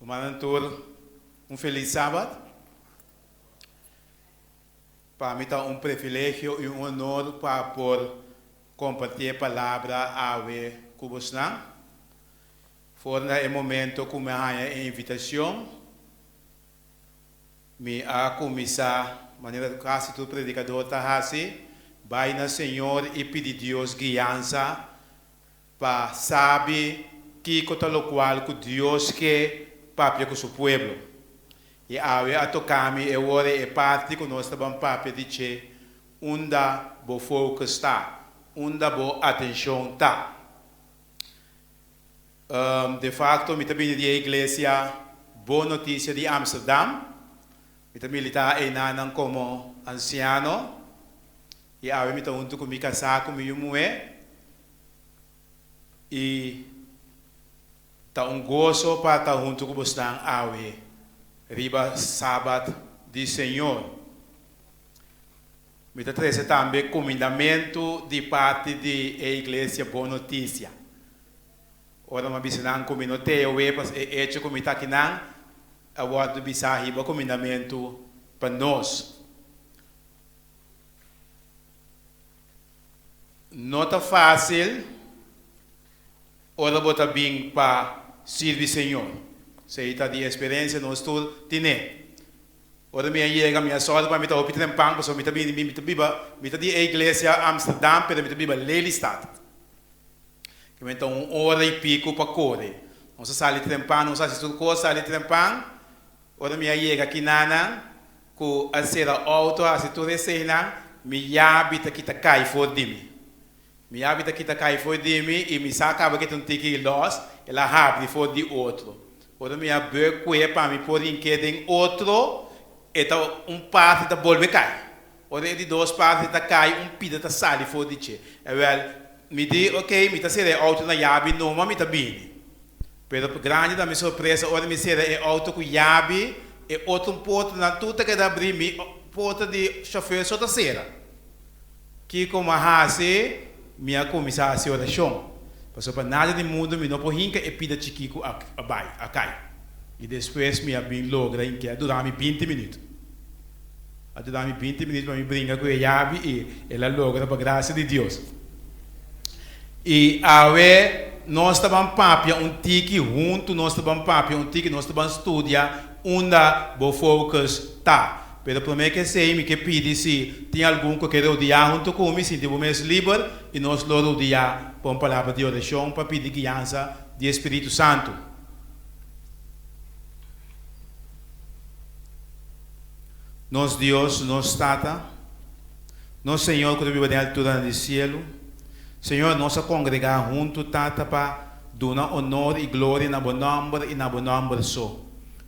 Manantur, feliz sábado. Para mim está privilégio e honor para por compartilhar a palavra a vocês. For no momento que me a invitação, me a começar, maneira que quase todo predicador está assim, vai na Senhor e pedir Deus guiança para saber que lo qual que Deus quer para com o seu povo. E a tocar-me, eu oro e parte que nós estamos para dizer, onde o foco está, onde a atenção está. De facto, eu também de igreja, boa notícia de Amsterdam. Eu também está aí como anciano. E eu me junto com minha casa, com minha mulher. E está gozo para estar junto com você aí. Riba sábado do Senhor. Me traz também comandamento de parte da igreja Boa Notícia. Ora, uma bisanang cominote, eu é hecho como está aqui não, a ordem bisa riba comandamento para nós. Não está fácil, ora bota bem para servir Senhor. Se está de experiência, nós todos temos. Ora, minha chega, minha sorte para me estar optando em pão, porque me está de igreja Amsterdam, pero me está biba Lelystad. Que então hora e pico para correr. Não se sai de trempão, não se tudo coisa sai de trempão. Ora, minha chega aqui nana, com a ser auto, a se tudo cena, me habita que está cai fora de mim. Me habita que está cai fora de mim e me saca que tem que los, ela abre fora de outro. Ora, minha beque para me pôr em que tem outro, então parte da bolve cai. Ora, de duas partes da cai, pida da sai fora de che. Me diz, ok, me está sendo auto na chave, não, mas me está bem. Pero grande da minha surpresa, ora me sendo auto com chave, e outro porta na tudo que dá abrir, me porta de chofer só terceira. Que como a hace, minha começar a ser oração. Passou para nada de mundo, me não pode hinca e pida chiquico a cai. E depois me abri logra em que durante 20 minutos. Durante 20 minutos para me brincar com a chave e ela logra para graça de Deus. E nós estamos papia tique junto, nós estamos papia tique, nós estamos estudar onde o focus está. Pero para mim que sei, me que pede se tem algum que quer odiar junto comigo, se tem mais livre e nós lo odiar com a palavra de oração para pedir guiança do Espírito Santo. Nós Deus, nós Tata, nós Senhor que vive na altura do céu. Senhor, nós congregar junto, Tata, para dar honor e glória na bom nome e na bom nome só.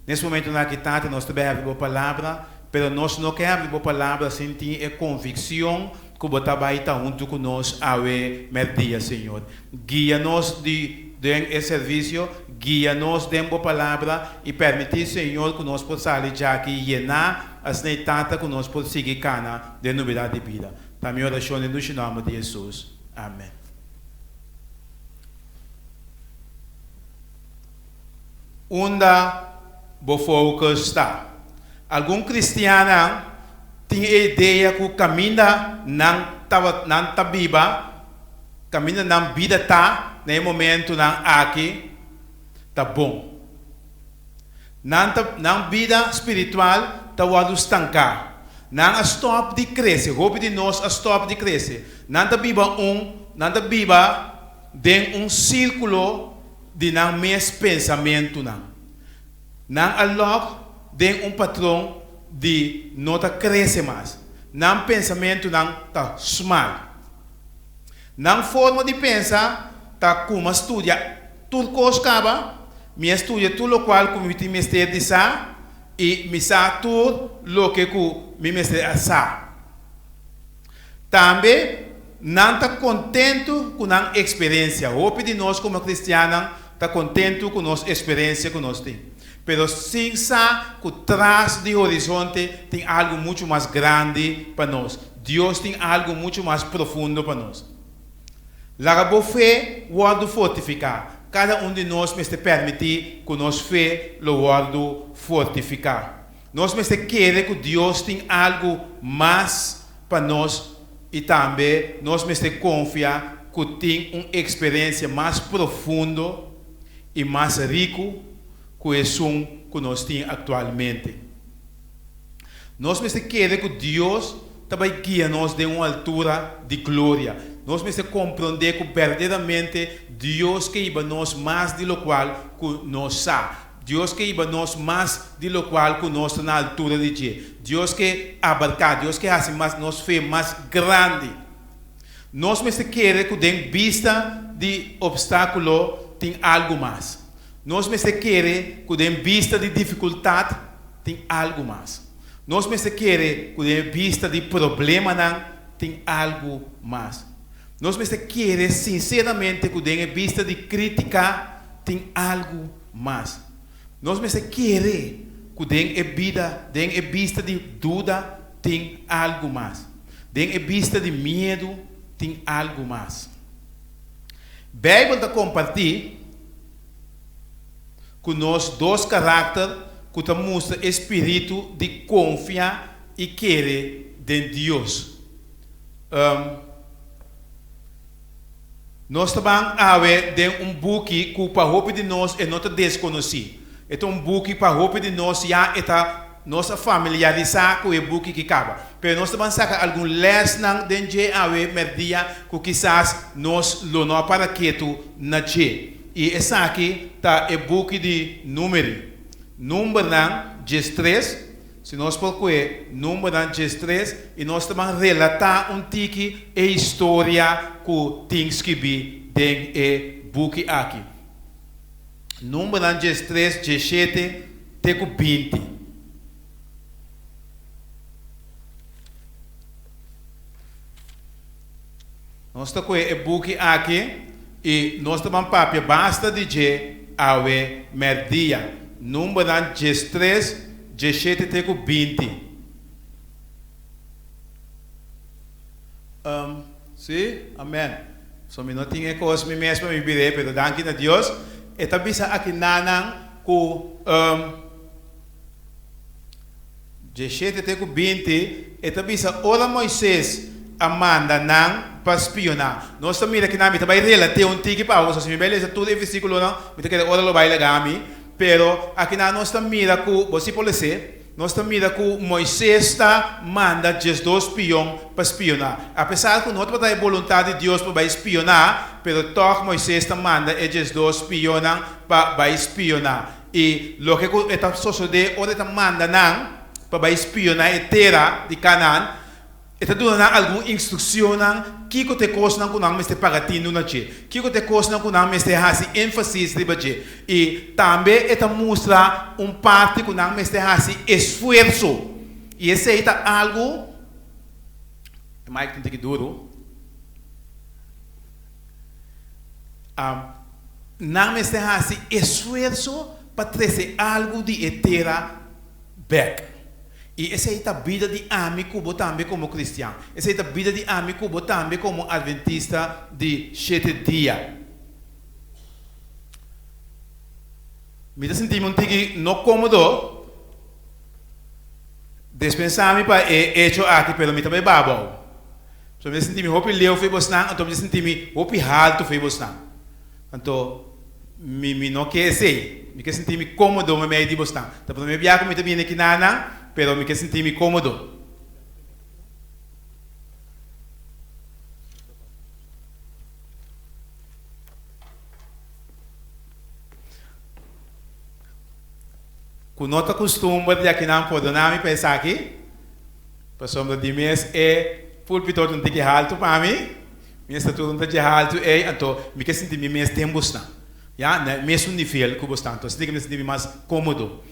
Nesse momento, Tata, nós também abrimos a palavra, mas nós não queremos abrir a palavra sem ter a convicção que o trabalho está junto conosco a merdia, Senhor. Guia-nos de esse serviço, guia-nos de a palavra e permitir, Senhor, que nós possamos já aqui llenar as Tata, que nós possamos seguir cana de novidade de vida. Também oração no nome de Jesus. Amém. Onde o foco está? Algum cristiano tem a ideia que caminha não tá viva, caminha não vida tá, no momento não aqui tá bom. Não vida espiritual tá o estancar. Não a stop de crescer, roupa de nós a stop de crescer. Não tá viva dentro círculo de não mesmo pensamento não. Não alog dentro patrão de não tá crescer mais. Não pensamento não tá small. Não forma de pensar tá como estudia tudo coisa acaba, me estudia tudo o qual como me mestre de sa e me sa tudo lo que me mestre a sa. Também não está contente com a experiência. O de nós como cristianos está contente com a nossa experiência que nós temos. Mas sim sabe que atrás do horizonte tem algo muito mais grande para nós. Deus tem algo muito mais profundo para nós. Lá a fé pode fortificar. cada um de nós me permitir que nós fé lo guardo fortificar. Nós me querer que Deus tem algo mais para nós e também nós me confiar que tem uma experiência mais profunda e mais rico que esse que nós temos atualmente. Nós me querer que Deus também guia nós de uma altura de glória. Nós me compreender que verdadeiramente Deus que iba nós mais de lo qual que nós sabe. Deus que iba nós mais de lo qual que nós na altura de Deus. Deus que abarca, Deus que hace mais nós fé mais grande. Nós me querer que em vista de obstáculo tem algo mais. Nós me querer que em vista de dificuldade tem algo mais. Nós me querer que em vista de problema não tem algo mais. Nós me querer sinceramente que em vista de crítica tem algo mais. Nós me querer que em vista de dúvida tem algo mais. Em vista de medo tem algo mais. A Bíblia está compartilhando com nós dois caracteres que mostra espírito de confiar e querer de Deus. Nós também temos book que para roupa de nós é não desconhecido. É book para roupa de nós já está nossa familiarizar com o book que acaba. Mas nós também saca algum lesson dentro merdia que quizás nós não para quieto na je. E essa aqui tá o book de número. Número 13. Se nós procurar número 13 e nós também relatar tique a história que tem escrito dentro do book aqui. Número 13, 17, até 20. Nós estamos com o book aqui e nós também papel basta dizer ao merdia. Número 13, 17 até 20. Sim? Amém. So, não tinha coisa me mesmo me virei, pero danke a Deus. E também sa aqui nanang ku 17 até 20. E também sa ora Moisés amanda nang para espionar. Nós também aqui na mita vai relatar tiki para você. Se me beleza tudo em versículo não, me que ora lo vai lagami. Pero aqui na nós também que você pode ser, nós também que Moisés está manda dois espiões para espionar. Apesar que não tem a vontade de Deus para espionar, pero toque Moisés está manda dois espiões para espionar. E lo que está sucedendo, onde está manda não para espionar a terra de Canaã. Está dando alguma instrução que te costa com não este pagatino na che, que te costa com não este hasi ênfase de baje e também está mostra parte com não este hasi esforço e esse é algo mais tem que duro não este hasi esforço para trazer algo de etera back. E essa é a vida de amigo também como cristiano. Essa é a vida de amigo também como adventista de 7 dias. Me senti um pouco não cômodo. Dispensar-me para hecho aqui, pero me também babo. So me senti hopi leu foi bosnan, então me senti hopi alto foi bosnan. Então me não quer ser. Me quer sentir cômodo me meio de bosnan. Então me viajo me também aqui nana. Pero me que senti cómodo. Com nota costumbre de aqui não pode não me pensar aqui. Passamos de mês púlpito não tem que alto para mim. Minha estatura não tem que alto então me que senti mês tempo não. Mesmo nível que você então, se me sentir mais cômodo.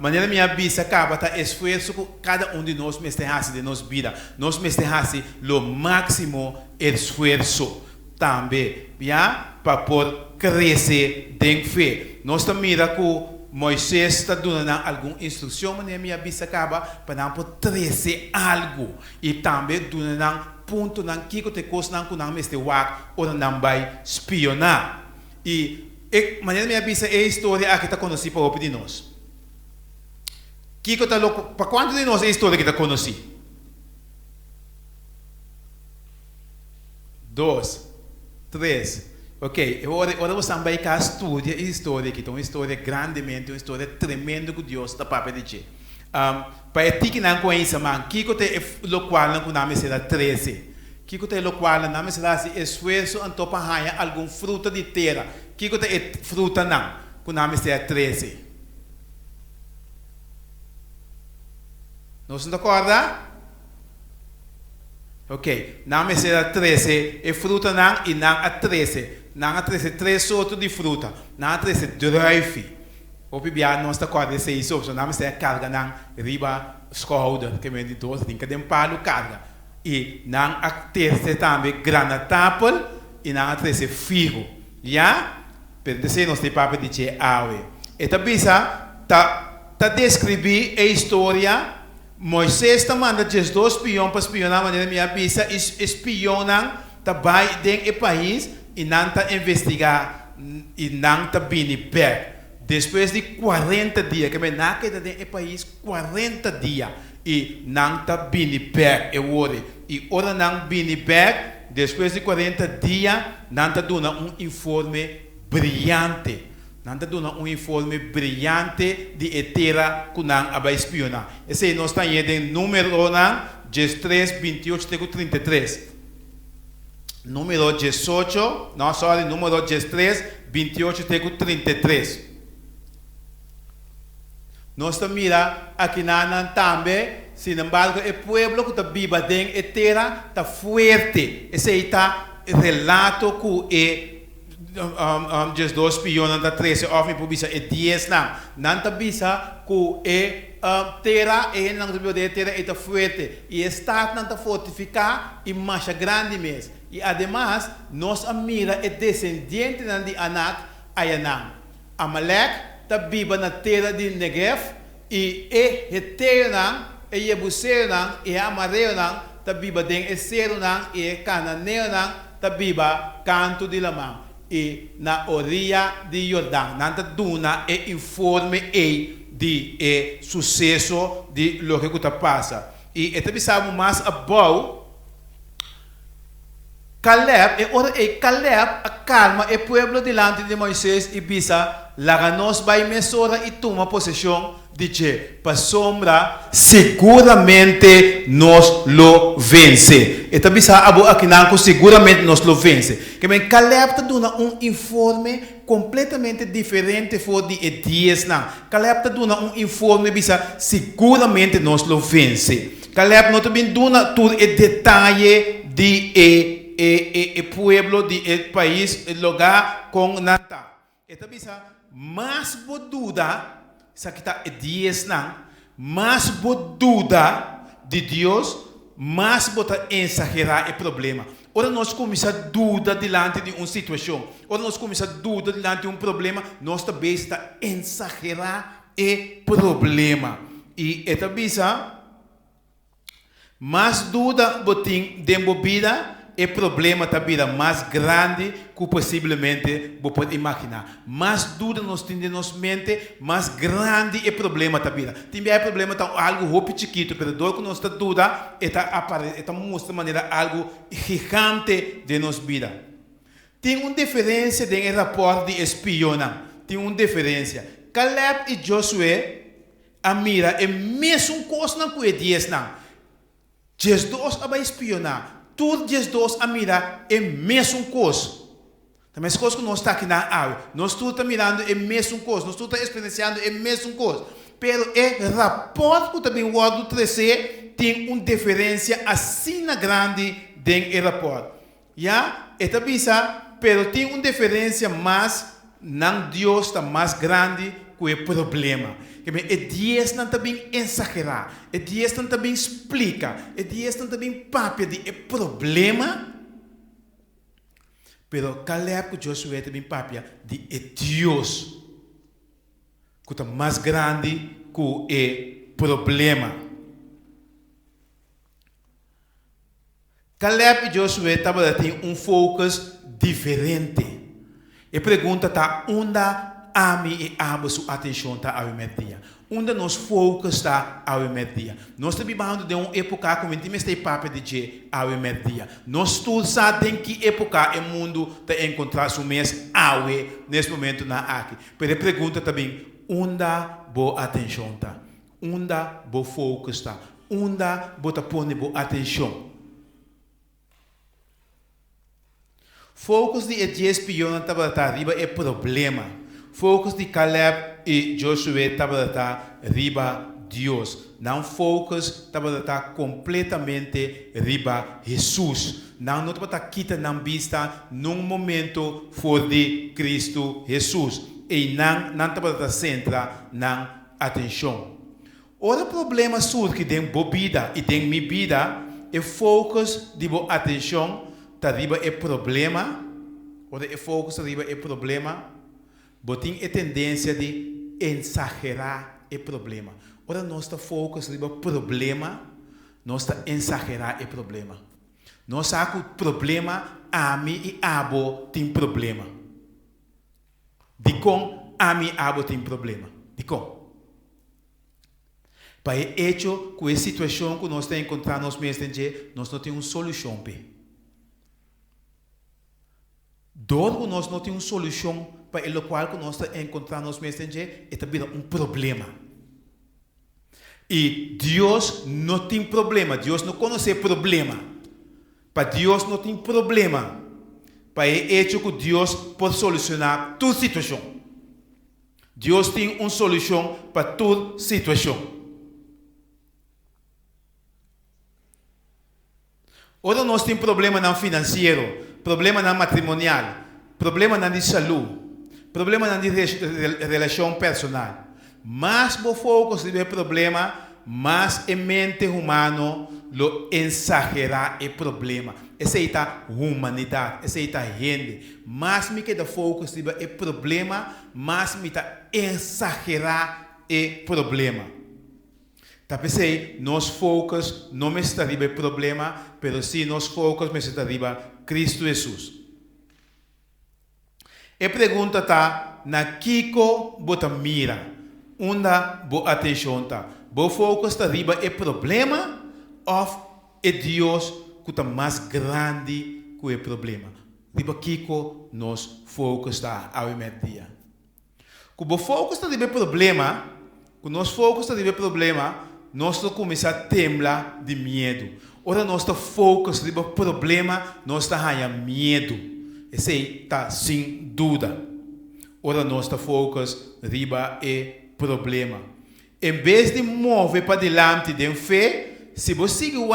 Maneira minha bisa acaba tá esforço que cada de nós mestre de nossa vida, nós mestre o máximo esforço também, para poder crescer em fé. Nós também que Moisés está dando alguma instrução, maneira minha bisa acaba para não poder crescer algo e também dando ponto não que te costa não mestre wak ou não vai espionar. E maneira minha bisa é a história que está conhecida para o de nós. Para quanto de nós é a história que está conhecida? 2, 3. Ok, agora você vai cá estudar a história aqui, então uma história grandemente, uma história tremenda que Deus está para dizer. Para ti que não conhece, man, que é o qual não conhece será 13. Que é o qual não será se esforço anto para ganhar algum fruta de terra. Que é fruta não, conhece será 13. Não se acorda? Ok, não será 13 é fruta não e não a 13. Não a 13 3 outros de fruta. Não a 13 drive. O pibia não está acorda se isso, não será carga não riba schouder, que me diz dois, tem que palo carga. E não a 13 também grana tapel e não a 13 figo. Já? Pero se nós tem papo de che awe. Eta bisa ta descrever a história. Moisés está mandando dois espiões para espionar, maneira minha bisa espionam também dentro do país e não está investigar e não está vindo back. Depois de 40 dias, que me naquele dentro do país 40 dias e não está vindo back, e ora não vindo back, depois de 40 dias, não está dando informe brilhante. Não está dando informe brilhante de etera que não vai espionar. Esse nós está em número 13, 28, 33. Número 18, não, sorry, número 13, 28, 33. Nós está mira aqui na também, sin embargo, o pueblo que está viva dentro etera está forte. Esse está relato que just dos piona da 13 of me publica e 10 lang nanta bisa ku terra e nang de terra eta fuerte e estat nanta fortificar e masha grande mes e además nos amira e descendiente nan di anak ayanang Amalek ta biba na terra de Negev e heteo nang e Jebuseo nang e Amareo nang ta biba deng Esero nang e Cananeo nang ta biba canto de lamang e na orilla de Jordão, nanta duna e informe de sucesso de lo que está passa. E até pensamos mais about Caleb, Caleb acalma o povo delante de Moisés e bisa, laganos vai mesora e toma possessão de que, para sombra, seguramente nos lo vence. E também sabe aqui não seguramente nos lo vence. Que bem, Caleb está dando informe completamente diferente for de dias não. Caleb está dando informe bisa seguramente nos lo vence. Caleb não também dando todo o detalhe de pueblo de país, lugar com Natal. E também sabe mais boduda. Isso aqui está 10 não, mas por dúvida de Deus, mas bota exagerar o problema. Ora nós começamos a dúvida diante de uma situação, ora nós começamos a dúvida diante de um problema, nós também está exagerar o problema. E esta bisa, mais dúvida botin de vida, o problema da vida mais grande que possivelmente você pode imaginar. Mais dúvida nós temos na nossa mente, mais grande é o problema da vida. Tem problema tá algo roupa chiquito, mas dor que nós está dúvida, está mostra de maneira algo gigante de nossa vida. Tem uma diferença em rapport de espiona. Tem uma diferença. Caleb e Josué, a mira é mesmo coisa não que é 10 não. Jesus vai espionar. Tudo Jesus a mirar é mesmo coisa. Também as coisas que nós estamos aqui na água, nós estamos mirando é mesmo coisa, nós estamos experienciando é mesmo coisa. Pero o rapport que também o outro 13 tem uma diferença assim grande dentro do rapport. Já? É também pero tem uma diferença mais, não Deus está mais grande que o problema. E Deus não também exagerar, e Deus não também explica, e Deus não também papia de problema, pero Caleb e Josué também papia de Deus, que está mais grande que o problema. Caleb e Josué estavam tendo um foco diferente. E pergunta tá onde ami e abo sua atenção tá ao media. Onde nos focus tá ao media. Nós estamos vivendo de uma época como a gente papo de que ao media. Nós todos sabem que época o mundo tá encontrar o mês ao nesse momento na aqui. Pero pergunta também onde boa atenção tá. Onde boa focus tá. Onde boa põe boa atenção. Focus de espião estava arriba é problema. Focus de Caleb e Josué estava arriba Deus. Não focus estava completamente arriba Jesus. Não estava quita na vista num momento for de Cristo Jesus. E não estava centra na atenção. Outro problema surge dentro da vida e dentro da minha vida é focus de boa atenção. Arriba é problema, ou é foco arriba é problema, botem a tendência de exagerar o problema. Ora, nosso foco arriba problema, nós exagerar o problema. Nós sabemos que o problema, a mim e abo tem problema. De com, a mim e abo tem problema. De com. Para o hecho, com a situação que nós temos encontrado nos meses, nós não temos uma solução. Dor nós não temos uma solução para o qual nós encontramos nos meses é também um problema. E Deus não tem problema, Deus não conhece problema. Para Deus não tem problema. Para o hecho que Deus pode solucionar toda situação. Deus tem uma solução para toda situação. Ora nós temos problema não financeiro, problema não matrimonial, problema não de saúde, problema não de relação personal. Mas o foco se problema, mas a mente humana lo exagera o problema. Essa é a humanidade, essa é a gente. Mas me queda foco se o problema, mas me está exagerar o problema. Talvez nos focos não me está arriba o problema, mas sim nos focos me está arriba Cristo Jesus. E pergunta está na Kiko bota mira, onde boa atenção está. Boa foco está arriba o problema ou é Deus que está mais grande que o problema. Riba Kiko nos focos está ao mesmo dia. Com o foco está arriba o problema, com nos focos está arriba o problema, nós começamos a temblar de medo. Ora, nós focamos no problema, nós temos medo. Esse está sem dúvida. Ora, nós focamos no problema. Em vez de mover para diante de fé, se você seguir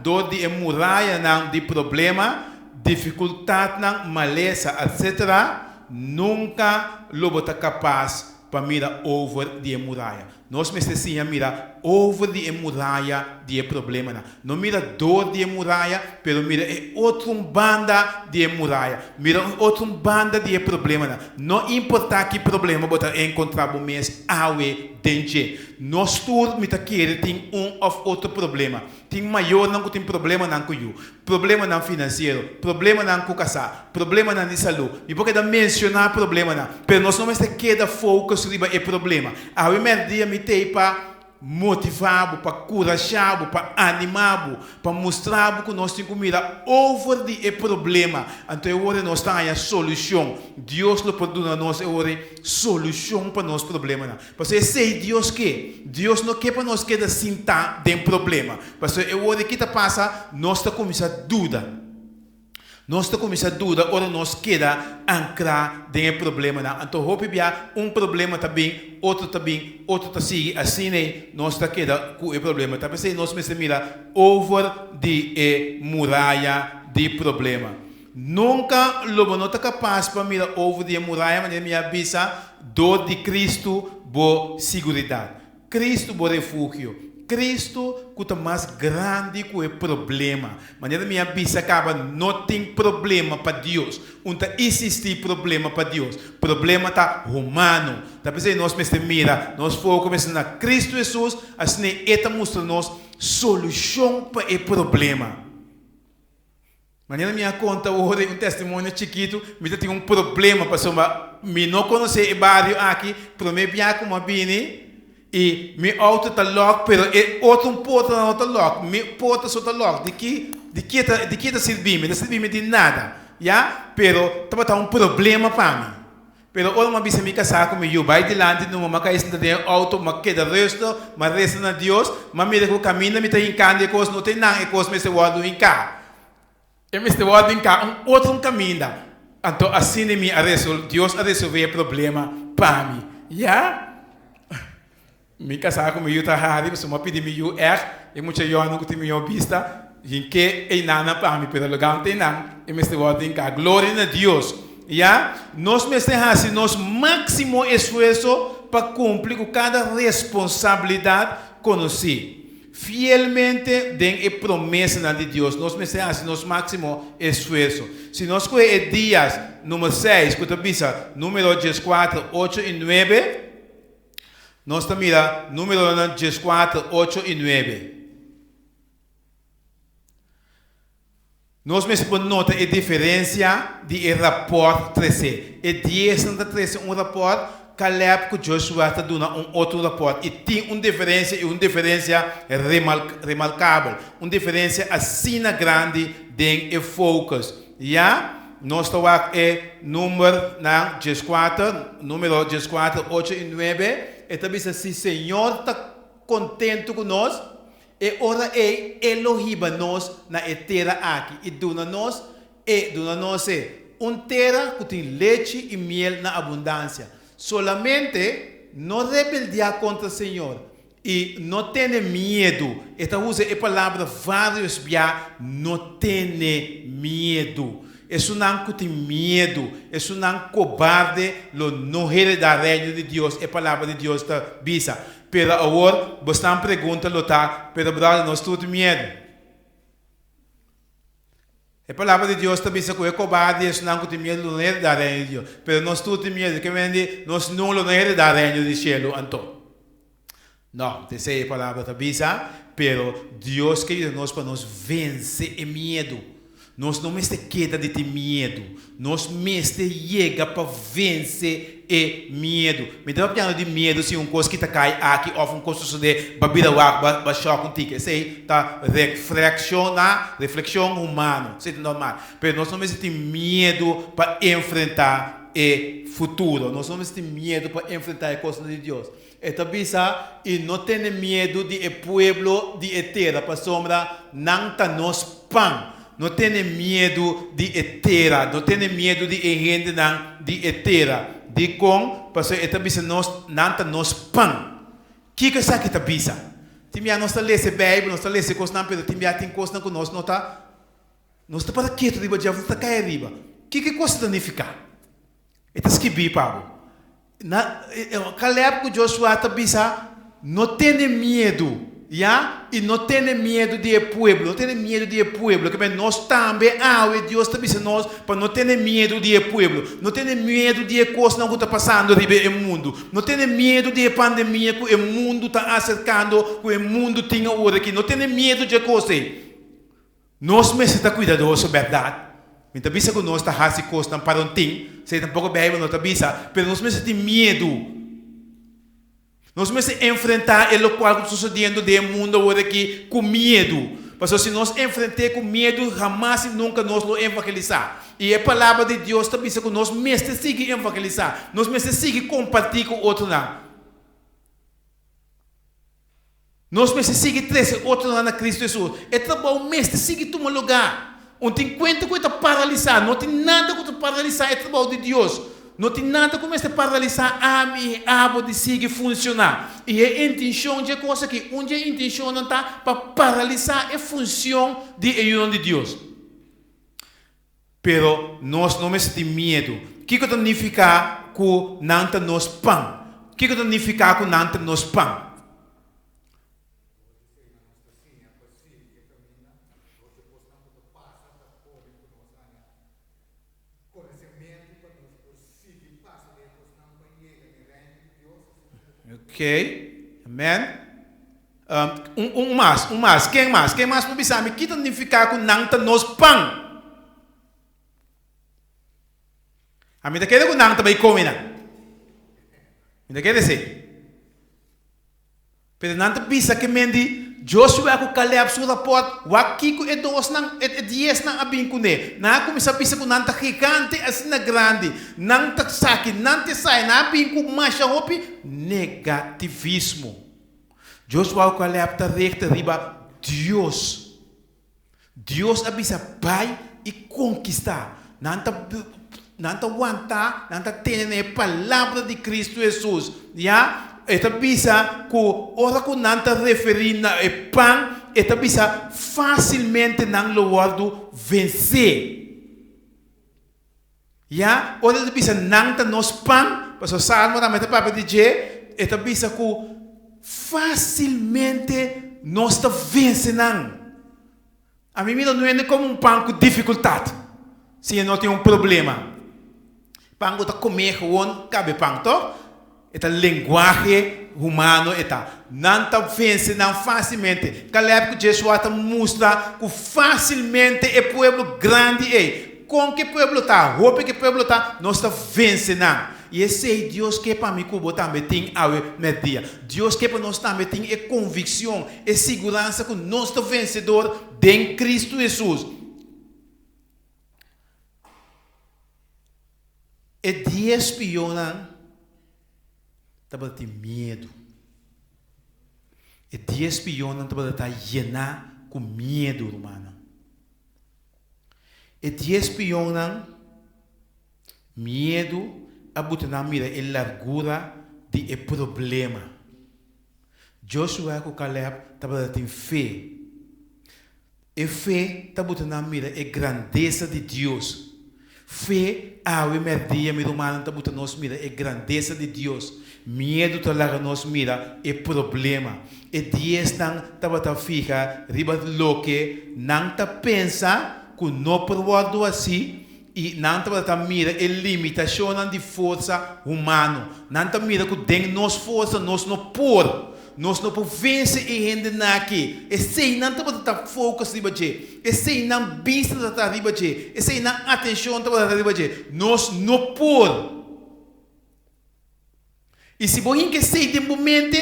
dor de muralha de problema, dificuldade, maleza, etc., nunca lo está capaz para mirar over de muralha. Nós precisamos mirar over de muralha de problema. Não mira dor de muralha, pero mira outra banda de muralha. Mira outra banda de problema. Não importa que problema você encontrar o mês awe dentro. Nós todos me queremos tem ou outro problema. Tem maior não tem problema não com you. Problema não financeiro, problema não com casar, problema não de saúde. E porque mencionar problema não, pero nós não se queda foco sobre o problema. A primeiro dia me tem para motivar, para corajar, para animar, para mostrar que nós temos que mirar over de problema. Então agora nós temos a solução. Deus lo perdona nós agora solução para nosso problema. Porque se Deus quer, Deus não quer para nós quedar sentar dentro do problema. Porque agora que está passa, nós está começando a dúvida. Nós está começando a dúvida, ora nós queda ancrar dentro do problema. Então, um problema também, outro está seguindo, assim, nós está queda com o problema. Talvez nós precisamos mirar over de muralha de problema. Nunca lobo não está capaz para mirar over de muralha, mas me avisa dor de Cristo, boa segurança. Cristo, bom refúgio. Cristo que está mais grande que o problema. Maneira minha bisa acaba não tem problema para Deus. Não existe problema para Deus. Problema está humano. Talvez nós mira, nós focamos na Cristo Jesus, assim ele mostra nos solução para o problema. Mañana minha conta hoje testemunho chiquito, me tem problema para me não conhecer o bairro aqui, para me viajar como bini e me auto tá lock, pero é outro porta não tá lock, me porta só tá lock, de que tá servindo de nada, já, pero tá problema para mim. Pero ora uma bisa me casar comigo, vai delante numa macaísta de auto, mas que da resto, mas resta na Deus, mas me deco caminho, me tem encante, coisa não tem nada, e coisa me se guarda em cá. E me se guarda em cá, outro caminho. Então assim me Deus a resolver o problema para mim, já? Me casar comigo tá raro, se me pedir me e muita eu não tenho minha vista, em que é nada para mim, pero lugar não tem nada, e me se guarda em cá. Glória a Deus. Ya, nós mesmos nos máximo esforço para cumprir com cada responsabilidade conhecida. Fielmente den a promessa de Deus. Nós mesmos nos máximo esforço. Se nós coger dias número 6, número 14, 8 e 9, nós também número 14, 8 e 9. Nós mesmos nota a diferença de rapport 13. E 10 na 13 rapport, Caleb com Joshua está dando outro rapport. E tem uma diferença remarcável. Uma diferença assim grande de focus. Já? Nós estamos aqui número 14, 8 e 9. E também se o Senhor está contente conosco, e ora elogiba nós na terra aqui e dona nós terra que tem leite e miel na abundância. Solamente não rebeldear contra o Senhor e não ter medo. Esta usa a palavra vários vezes, não ter medo. Isso não tem medo, isso não cobarde, não hereda o reino de Deus. A palavra de Deus está bisa. Pero agora, você me pergunta, pero brother, nós temos medo. A palavra de Deus também se é cobarde, isso não tem medo, não hereda o reino de Deus. Pero nós temos medo, que vem nós não hereda o reino do céu, então. Não, essa é a palavra da Bíblia, pero Deus quer nós para nós vencer o medo. Nós não mesmo queda de ter medo. Nós mesmo chega para vencer o medo. Me dá piano de medo se uma coisa que está cai aqui, ou uma coisa de babira wak, ba choque contigo. Isso aí tá reflexão humana, isso é normal. Mas nós não mesmo tem medo para enfrentar o futuro. Nós não mesmo tem medo para enfrentar a coisa de Deus. Esta bisa e não tem medo de povo de terra para sombra não tá nos pão. Não tenha medo de terra, não tenha medo de gente de terra. De com, porque esta bisa nós não nos pão. Que é essa que esta bisa? Timia nós lê a Bíblia, nós lê coisas não, pero timia tem coisas que nós não tá para quieto riba, já está cair riba. Que coisa significa? Esta escrevi Pablo. Na Caleb com Joshua esta bisa não tenha medo. Ya, e não tem medo de povo, não tem medo de povo, que nós também, Deus está dizendo nós, para não ter medo de povo, não tem medo de coisas que está passando no mundo, não tem medo de pandemia que o mundo está acercando, que o mundo tem agora aqui, não tem medo de coisas. Nós mesmos estamos cuidadosos, verdade? Então, bisa que nós estamos fazendo coisas para um ting, se tampouco bem, não está bisa, mas nós mesmos temos medo. Nós vamos enfrentar o qual está sucedendo no mundo agora aqui com medo. Porque se nós enfrentar com medo, jamais e nunca nós vamos evangelizar. E a palavra de Deus também diz que nós mesmos seguimos evangelizar. Nós mesmos seguimos compartilhar com outro lá. Nós mesmos seguimos trazer outro lá na Cristo Jesus. É trabalho mesmo, seguir tomar lugar. Não tem conta que está paralisado. Não tem nada que está paralisado. É trabalho de Deus. Não tem nada como este paralisar a mim de seguir funcionar. E a intenção de coisa que onde a intenção não está para paralisar a função de união de Deus. Pero nós não temos medo. O que significa que não está nos pão? O que significa que não está nos pão? Ok, amém. Mais. Quem mais? Quem mais para pensar? O que significa que não está nos pão? A mim quer que não também come não. Me quer dizer. Pero não te pisa que mendi Joshua com Caleb su rapport, wakiko e dos nang e 10 nang abin kune. Na começa pisa com nanta gigante assim na grande, nanta saki, nanta sai na abin com macha hopi negativismo. Joshua com Caleb ta recta riba Deus. Deus abisa pai e conquistar. Nanta aguantar, nanta ter a palavra de Cristo Jesus. Já? Eta bisa ku ora ku nanta referir na e pan, eta bisa facilmente nang lowardo vencer. Ya, ora eta bisa nanta nos pan, paso salmo na meta papa DJ, eta bisa ku facilmente nos ta vencer nang. A mim não é como pan com dificuldade. Se não tem problema. Pan tá comer gewoon cabe pan to. Eta linguagem humano eta nanta vence não facilmente. Caleb que Joshua ta mostra que facilmente é povo grande é. Com que povo tá, roupa que povo tá, nós ta vence não. E esse é Deus que para mim que botar metim ao media. Deus que para nós também tem é convicção, é segurança que nós ta vencedor em Cristo Jesus. É 10 piona estava ter medo. E 10 piona estava estar llenar com medo, humana. E 10 piona medo a botar mira a largura de e problema. Joshua com Caleb estava ter fé. E fé estava botar mira a grandeza de Deus. Fé a o merdia mira humana estava botar nós mira a grandeza de Deus. Medo tá lá nos mira é problema. E 10 não tá fica riba loque não tá pensa que não pode assim e não tá mira a limitação de força humana. Não tá mira que tem nos força nós não por nós não podemos vencer e render naqui. E sei não tá focus riba je. E sei não vista tá riba je. E sei não atenção tá riba je. Nós não por. E se você quer ser de momento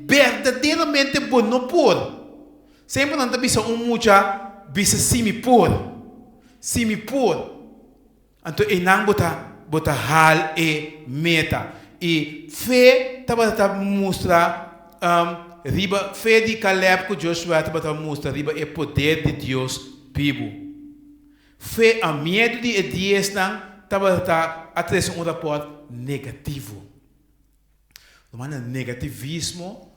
verdadeiramente bom no por, sempre não está muita bisa simi por, então e não bota hal e meta e fé tá mostrar riba fé de Caleb com Joshua tá mostrar riba é poder de Deus vivo. Fé a medo de dias não tá atrás rapport negativo. Mas o negativismo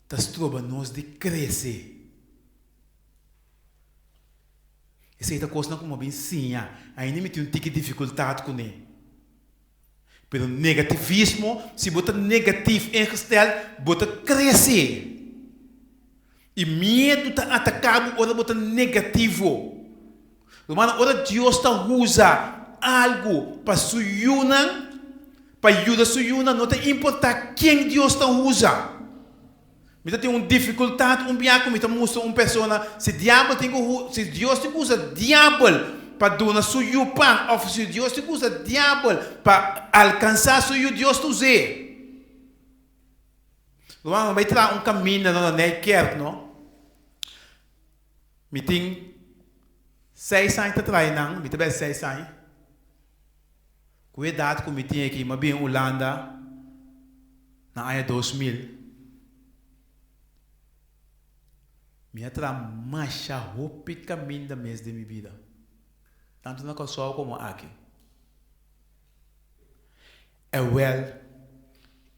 está trova-nos de crescer. Essa é a coisa como bem sim, ainda me tem dificuldade com ele. Pero negativismo, se bota negativo ingesteld, bota crescer. E medo está atacado, ora bota negativo. Mas ora Deus está usa algo para suyunan. Para ajudar sua yuna, não tem importar quem Deus está usa. Mas tem uma dificuldade, biaco, mas mostra uma pessoa, se Deus tem que usar diabo para doar sua yupan, ou se Deus tem que usar diabo para alcançar sua yu, Deus te usa. Então, vai tirar caminho na quer, não? Me tem 6 anos atrás, não? Me tem 6 anos. Cuidado com o tinha aqui, mas bem Holanda, na ano 2000. Me atra macha roupa caminho da mês de minha vida. Tanto na console como aqui. É well.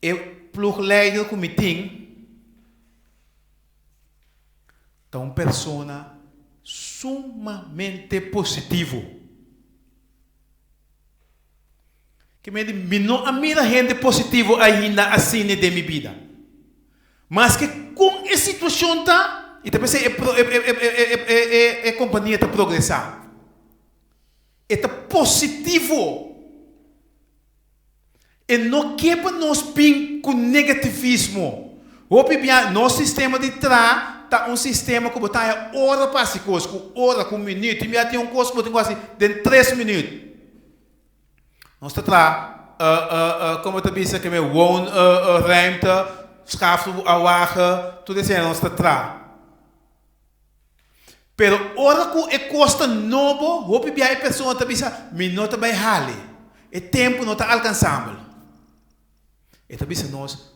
Eu plug leider com o tinha. Então, uma pessoa sumamente positivo. Que me não mira gente positivo ainda assim de minha vida. Mas que com a situação tá, e também a companhia está progressar. Está positivo. E não quebra nos ping com negativismo. Nosso sistema de tra tá um sistema que botar hora para se coisa, hora com minuto, e me tem um coisa que botar assim, de 3 minutos. Nós está como te disse que me ruimte, schaft a wagen, tudo isso nós está. Pero ora que custa novo, hope bia a pessoa te disse, me nota vai hale, é tempo não está alcançável. E te disse nós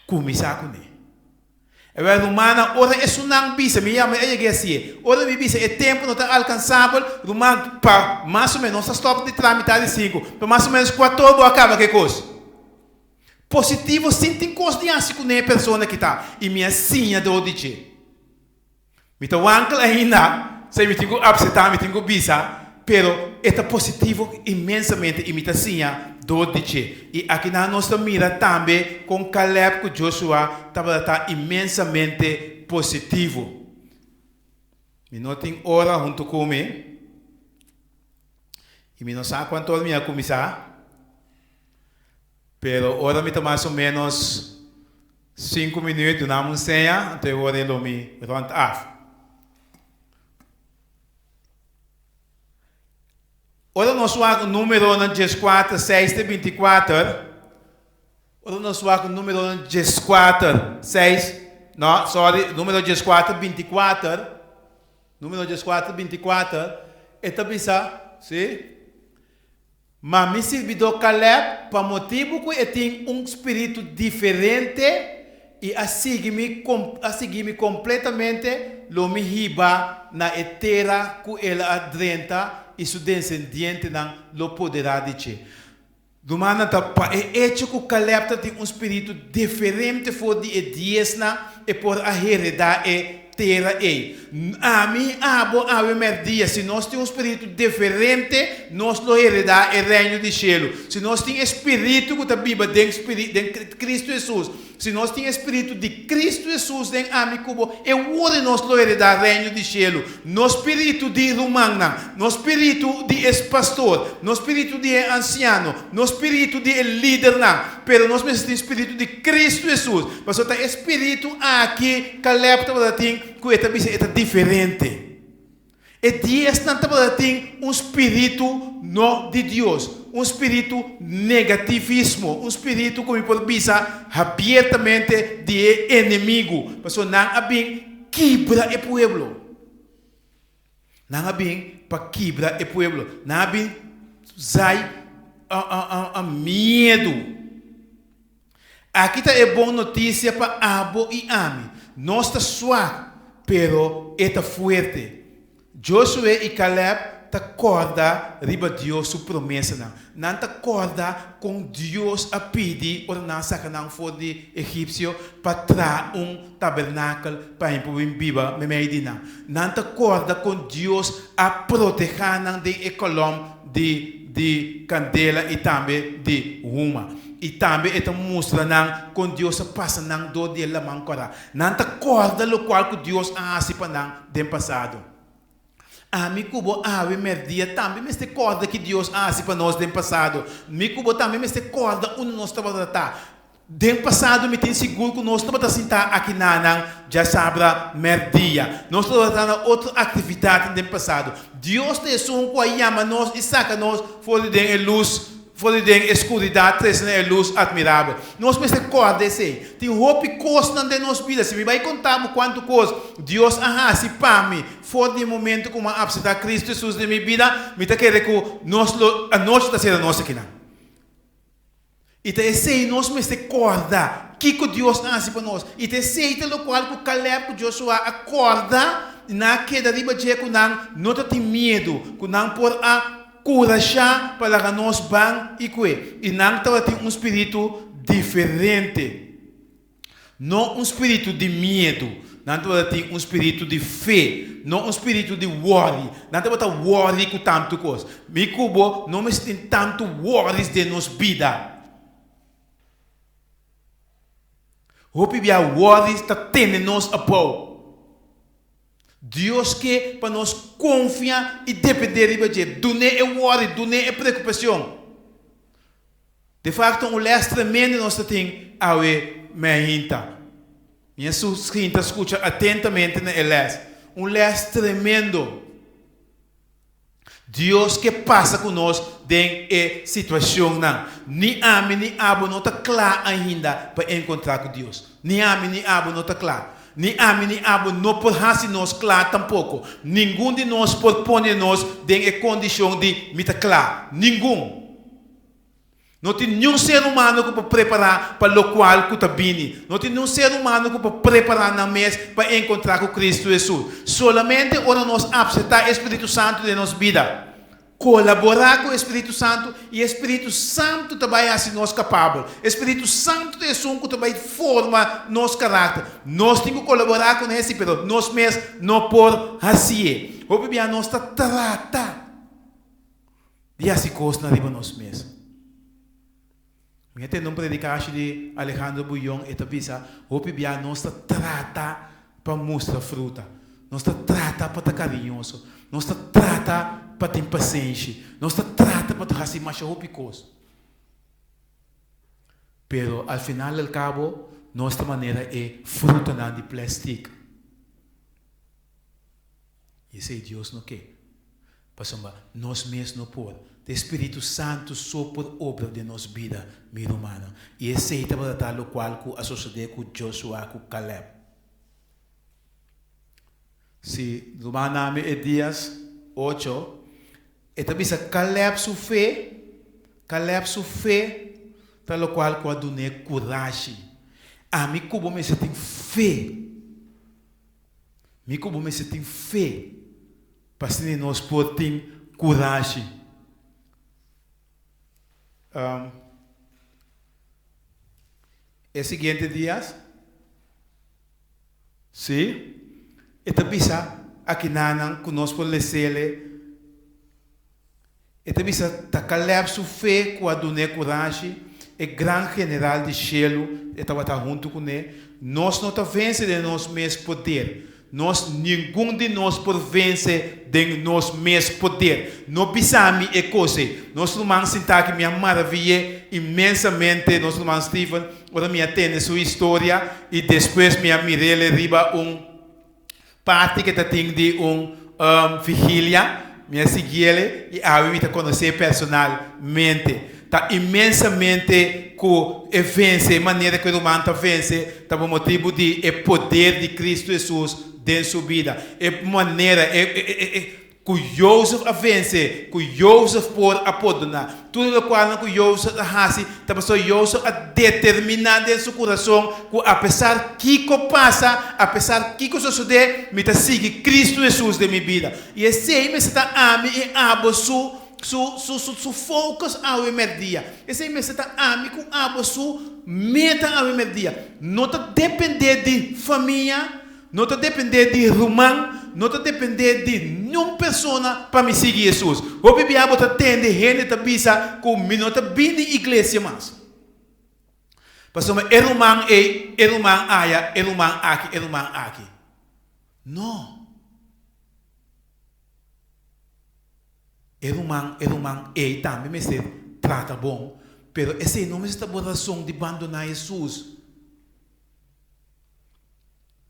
começar com ele. É romana, ora é sunang bisa, me chama ele assim. Ora me bisa, é tempo não está alcançável, romano para mais ou menos, stop de tramitar de 5, para mais ou menos 4 acaba que coisa. Positivo, sim, tem coisa de assim com a pessoa que está. E minha sinha do dizer. Me tá wankel ainda, sei me tenho upsetar, me tenho bisa, pero é positivo imensamente e me tá sinha do dizer. E aqui na nossa mira também com Caleb, com Joshua, está imensamente positivo. Me não tem hora junto comigo. E me não sabe quanto hora me ia começar. Pero hora me tá mais ou menos 5 minutos na montanha, até hora ele me round off. Ora nós o número na 14, 6 de 24. Ora nós o número na 14, 6. Não, sorry, número 14, 24. Número 14, 24. Eta bisa, sim? Mas me serviu Caleb para motivo que ele tem espírito diferente e a seguir-me completamente lo me riba na etera que ele adrenta e seu descendente não lo poderá dizer. Dumana tapa é hecho que Caleb tem espírito diferente for de diesna e por a heredar terra Ami abo ave merdia. Se nós temos espírito diferente, nós lo heredar o reino de cielo. Se nós temos espírito que a Bíblia de Cristo Jesus, se nós temos espírito de Cristo Jesus, den ami cubo, é o nós lo heredar o reino de cielo. No espírito de romana, no espírito de pastor, no espírito de anciano, no espírito de líder não, pero nós temos espírito de Cristo Jesus. Mas o espírito aqui, Caleb tem que é diferente. E Deus não tem espírito no de Deus, espírito negativismo, espírito como pode pensar abertamente de inimigo. Mas não há bem quebra o povo. Não há bem para quebrar o povo. Não há bem zai a medo. Aqui está a boa notícia para Abo e Ami. Nós está suave, pero está forte. Josué e Caleb te acorda riba Deus sua promessa não te acorda com Deus a pedir ou não saca não for de egípcio para trazer tabernáculo para impor viva medina não te acorda com Deus a proteger não de colom de candela e também de ruma e também esta mostra não com Deus a passa não do de la mancora não te acorda lo qual que Deus a assim para não do passado. Mi cubo ave merdia também me recorda que Deus assim para nós do passado. Mi cubo também me recorda onde nós estava tá. Do passado me tem seguro que nós estava sentar aqui na já sabra merdia. Nós estava na outra atividade do passado. Deus te som com a chama nós e saca nós fora de luz. Fora de escuridão, traz a luz admirável. Nós me recorda assim. Tem roupa coisa na nossa vida. Se me vai contar quanto coisa Deus se para mim. Fora de momento como a absenta Cristo Jesus de minha vida, me está querendo que a noite está sendo nossa aqui. E te sei nós me recorda que Deus assim para nós. E te sei pelo qual que Caleb que Joshua acorda na queda de baixo que não tem medo, que não por a coragem para nós bem e não tem espírito diferente. Não espírito de medo, não tem espírito de fé, não espírito de worry. Não tem worry com tanto coisa. Me cubo não me tem tanto worries de nos vida. Hope via worries está tendo nos apoio. Deus quer para nós confiar e depender de Deus. Não é worry, não é preocupação. De facto, les tremendo nós temos a minha hinta. Minha hinta escuta atentamente na les. Les tremendo. Deus que passa conosco em situação não. Ni ame ni abo não está claro ainda para encontrar com Deus. Ni ame ni abo não está claro. Ni ame ni abo não por fazer nós claro tampouco. Nenhum de nós pode pôr nós em condição de me claro. Nenhum. Não tem nenhum ser humano que pode preparar para o qual que está vindo. Não tem nenhum ser humano que pode preparar na mesa para encontrar com Cristo Jesus. Solamente quando nós aceitar o Espírito Santo de nossa vida. Colaborar com o Espírito Santo e o Espírito Santo também assim nós capável. O Espírito Santo é um que também forma nosso caráter. Nós temos que colaborar com esse, mas nós mesmos não por assim. O bebê nós está trata de assim coisa na riba nós mesmos. Eu tenho predicação de Alejandro Bullón e tabisa, o bebê nós está trata para mostrar fruta. Nós está trata para estar carinhoso. Nós está trata para ter paciência. Nós está trata para fazer mais coisa. Pero al final del cabo, nossa maneira é fruta de plástico. Esse é Deus não quer. Passamos, nós mesmos não podemos. O Espírito Santo só por obra de nossa vida, meu humano. E esse é o qual que associou com Joshua, com Caleb. Se o meu nome é Dias 8, e também se Caleb sofre, tal qual que eu dou coragem. A mim como me tem fé. Me como me tem fé. Para que nós podemos ter coragem. É seguinte dias. Sim. E também aqui nanang conosco lesele. E também tá Caleb sofre com a dona coragem. É grande general de Shelo. E estava junto com ele. Nós não estamos vencendo de nosso mesmo poder. Nenhum de nós pode vencer de nosso mesmo poder. Não pensamos em coisa. Nosso irmão sentar que me maravilha imensamente. Nosso irmão Stephen, agora me atende sua história e depois me mirele riba parte que tem de vigília. Me seguir e a me conhecer personalmente. Está imensamente com a vencer, maneira que o irmão está vencer, está por motivo de poder de Cristo Jesus dentro da sua vida. É maneira que Joseph a vencer, que Joseph pode apodonar. Tudo o qual que Joseph a fazer, está por Joseph a determinar dentro do seu coração que apesar que passa, apesar que sucede, me está seguindo Cristo Jesus de minha vida. E esse aí me está a mim e a su focus ao dia. Esse é mesmo está amigo a su meta ao dia. Não está depender de família, não está depender de irmão, não está depender de nenhuma pessoa para me seguir Jesus. O bebê está tendo gente que pensa que não está bem de igreja mais. Pastor, irmão aya, irmão aqui. Não. Irmão, também me se trata bom, pero esse não é esta oração de abandonar Jesus.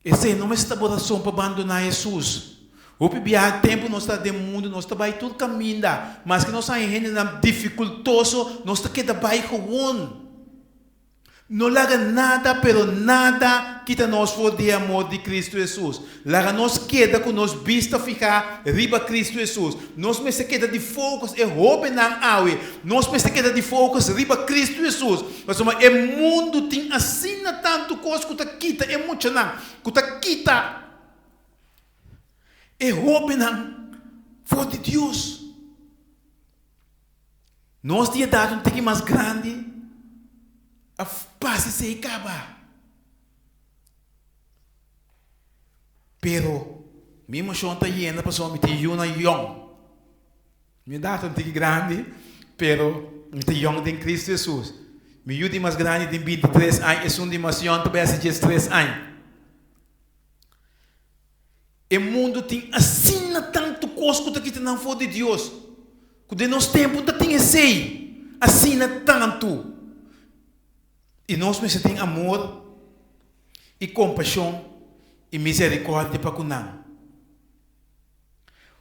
Esse não é esta oração para abandonar Jesus. O pior tempo nós está de mundo, nós está vai tudo caminho, mas que nós está em dificultoso, nós está que da vai com não larga nada, pero nada quita nós for de amor de Cristo Jesus. Larga nós queda com nós vista ficar riba Cristo Jesus. Nós me se queda de focus e roupa na aue. Nós me se queda de focus riba Cristo Jesus. Mas o mundo tem assim tanto coisa que tá quita emocional, que tá quita e roupa na for de Deus. Nós dia dado um tem mais grande. A paz se acaba. Pero, mesmo se está indo, a pessoa me tem uma young. Me dá um tique grande, pero me tem young em Cristo Jesus. Me ajuda mais grande tem 23 anos, é um de mais young, também é 3 anos. O mundo tem assim tanto coisa que não for de Deus. Que de nosso tempo tem esse, assim tanto. E nós temos amor e compaixão e misericórdia para com nós.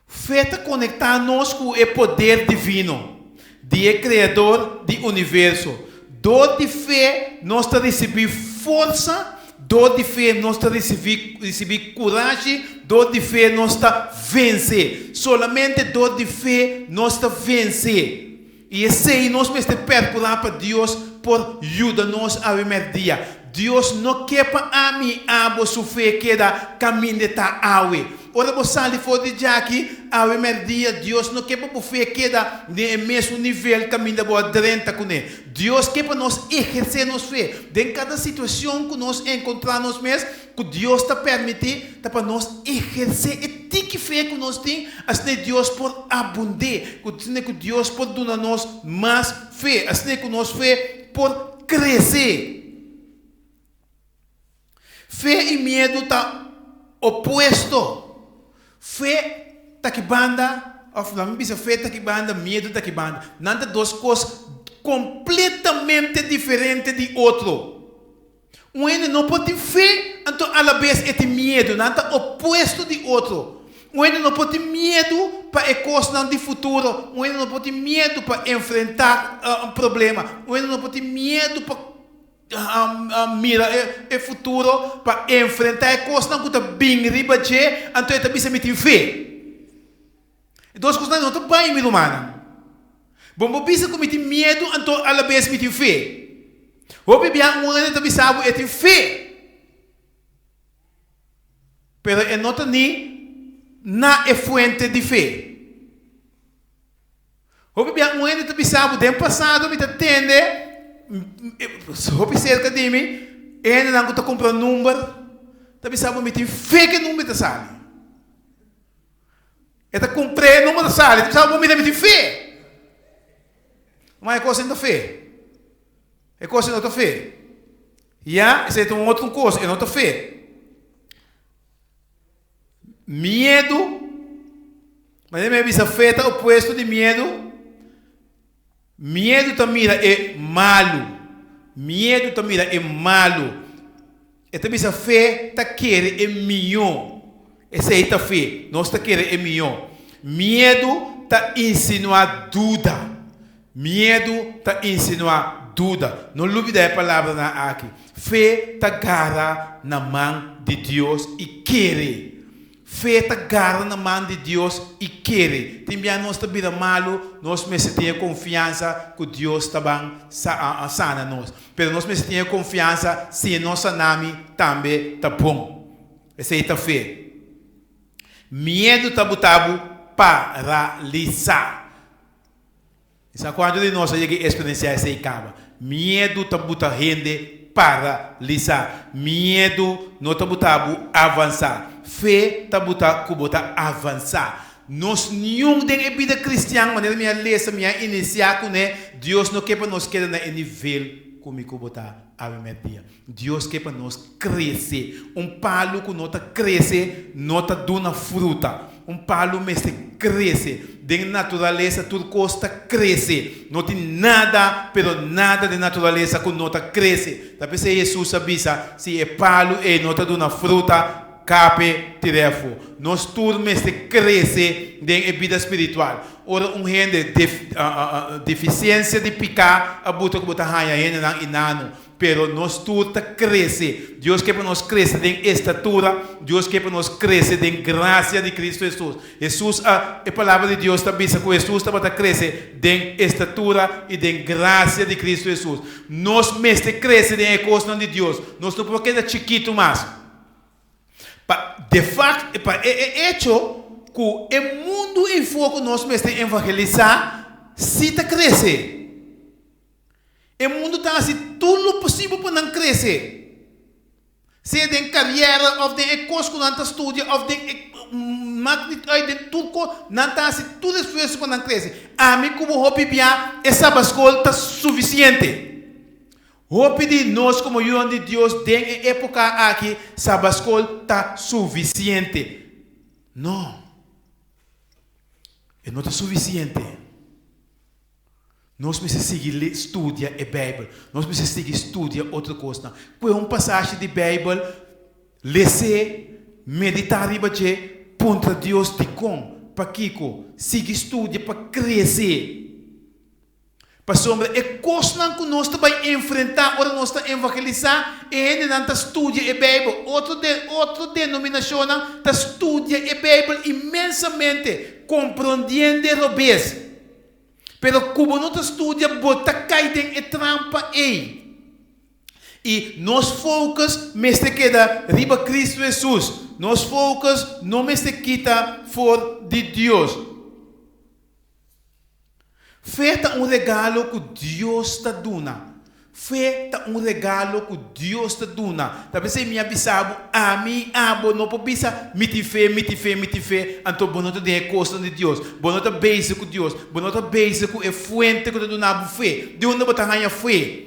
Fé está conectar-nos com o poder divino, de Criador do universo. Dor de fé, nós está receber força. Dor de fé, nós está receber coragem. Dor de fé, nós está vencer. Solamente dor de fé, nós está vencer. E assim, nós vamos perguntar para Deus por ajuda-nos a viver dia. Deus não quer para a mim, a sua fé que da caminho de ta awe. Ora você ali for de aqui, a viver dia, Deus não quer para a fé que da no mesmo nível caminho da boa drenta com ele. Deus quer para nós exercer nossa fé. Em cada situação que nós encontramos mesmo, que Deus está permitindo, está para nós exercer e que fé que nós temos, assim Deus pode abundar, que Deus pode dar-nos mais fé, assim que nossa fé pode crescer. Fé e medo está oposto. Fé está que banda, fé está que banda, medo está que banda. Nada duas coisas completamente diferentes de outro. Um não pode ter fé, então a la vez é ter medo, nada oposto de outro. Um não pode ter medo para coisas de futuro. Um não pode ter medo para enfrentar um problema. Um não pode ter medo para mira é futuro para enfrentar coisas não que bem riba de então é também se meter fé. Então as coisas não estão bem meu humano. Bom bisa com meter medo então a la vez meter fé. O bebê um também sabe é ter fé. Pero é nota ni na é fonte de fé. O bebê um também sabe do passado me atende. Se cerca de mim, ele não está comprando número, também sabe que tem fé que número está sali. Ele está comprando número da sali, sabe que tem fé. Mas é coisa não fé. É coisa não fé. Isso é uma outra coisa, é não fé. Medo, mas ele me avisa fé está oposto de medo. Medo também é malo. Medo também é malo. E também a fé está querendo é melhor. Essa é a fé. Nós está querendo é melhor. Medo está insinuando dúvida. Medo está insinuando dúvida. Não duvida a palavra aqui. Fé está agarrada na mão de Deus e quer. Fé está agarrada na mão de Deus e quer. Também nós está vida malo, nós mesmo temos confiança que Deus está bem sana nós. Mas nós mesmo temos confiança se nossa nome também está bom. Essa é a fé. Medo está botado paralisar. Isso é quando de nós chega a experienciar essa acaba. Medo está botado gente paralisar. Medo não está botado avançar. Fé está botado avançar. Nós nenhum de vida cristã, maneira minha lesa, minha iniciar com Deus não quer para nós querer na nível como botar a dia. Deus quer para nós crescer. Palo que não cresce, não está dando fruta. Palo mesmo cresce. De natureza tudo costa cresce. Não tem nada, pero nada de natureza que não cresce. Talvez Jesus avisa se é palo e não está dando fruta. Cape tirefo. Nós tudo mesmo cresce em vida espiritual. Ora gente deficiência de picar a buta que botar raia ainda não inano. Pero nós tudo cresce. Deus quer para nós crescer em estatura. Deus quer para nós crescer em graça de Cristo Jesus. Jesus a palavra de Deus também que Jesus está para crescer em estatura e em graça de Cristo Jesus. Nós mesmo crescer em coisa de Deus. Nós não podemos quedar chiquito mais. De fato, é hecho que o mundo em foco nós mesmos evangelizar se está crescer. O mundo está assim tudo possível para não crescer. Se é de carreira, ou de coisa que não está estudo, ou de tudo, não está assim tudo esforço para não crescer. A mim como hobby bem, essa escola está suficiente. Hope de nós como irmãos de Deus, em época aqui, essa escola está suficiente. Não. Não está suficiente. Nós precisamos seguir estudar a Bíblia. Nós precisamos seguir estudar outra coisa. Com passagem de Bíblia, ler, meditar e bater contra Deus de com. para Kiko, siga estudia para crescer. Para sombra, é coisa que nós vai enfrentar, ou nós está evangelizar, e ainda não está estudia a Bíblia. Outra denominação está estudia a Bíblia imensamente, compreendendo o revés. Pero como não está estudia, bota cair em trampa aí. E nós focus, mestre queda, riba Cristo Jesus. Nós focus, não mestre quita for de Deus. Fé é regalo que Deus está dando. Fé é regalo que Deus está dando. Talvez você me avisava, a mim, não pode pensar, miti fé. Então, não tem coisa de Deus. Não tem base com Deus. Não tem base com a fonte que dá fé. De onde você ganha fé?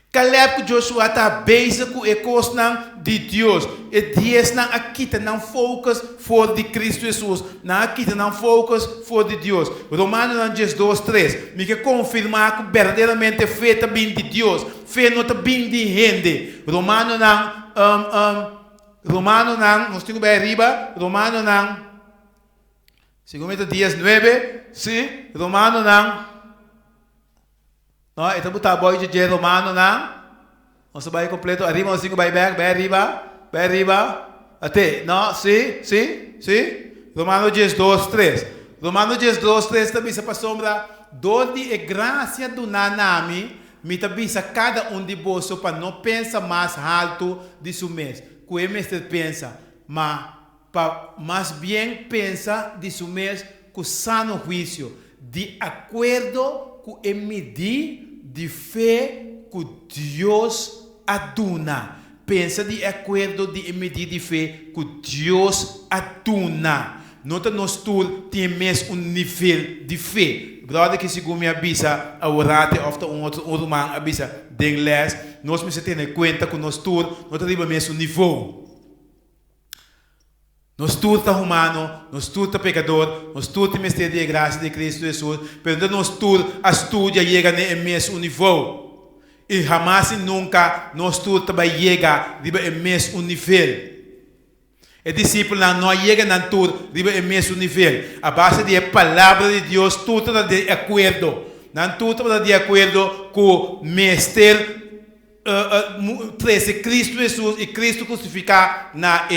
Caleb que Joshua está base com a coisa de Deus. E Deus não aqui não focus for de Cristo Jesus. Não aqui não focus for de Deus. Romanos 2:3. Me quer confirmar que verdadeiramente fé está bem de Deus. Fé não está bem de gente. Romanos nós temos bem arriba. Romanos não. Segundo 10:9. Sim. Romanos não. No, ito po taboy de Romano na. O sabay completo. Arriba o 5 by back, by arriba. Ate, no, si. Romano 10:2-3. Romano 10:2-3 tabi sa pasombra, donde é graça do nanami, me tabi sa cada de bolso para não pensa mais alto de su mês. Que o mestre pensa, mas pa mais bem pensa de su mês com sano juízo, de acordo com o medir de fé que Deus aduna. Pensa de acordo de medida de fé que Deus aduna. Nota nós todos temos nível de fé. Brother que segundo me avisa, a orate of outro irmão avisa de inglês, nós me ter em conta que nós todos não temos mesmo nível. Nós todos estamos humanos, nós todos estamos pecadores, nós todos temos a graça de Cristo Jesus, mas nós todos estudia e chega no mesmo nível. E jamais e nunca nós todos também chega no mesmo nível. O discípulo não chega no tudo no mesmo nível. A base da palavra de Deus, tudo está de acordo. Não tudo está de acordo com o mestre. Cristo Jesus e Cristo crucificado na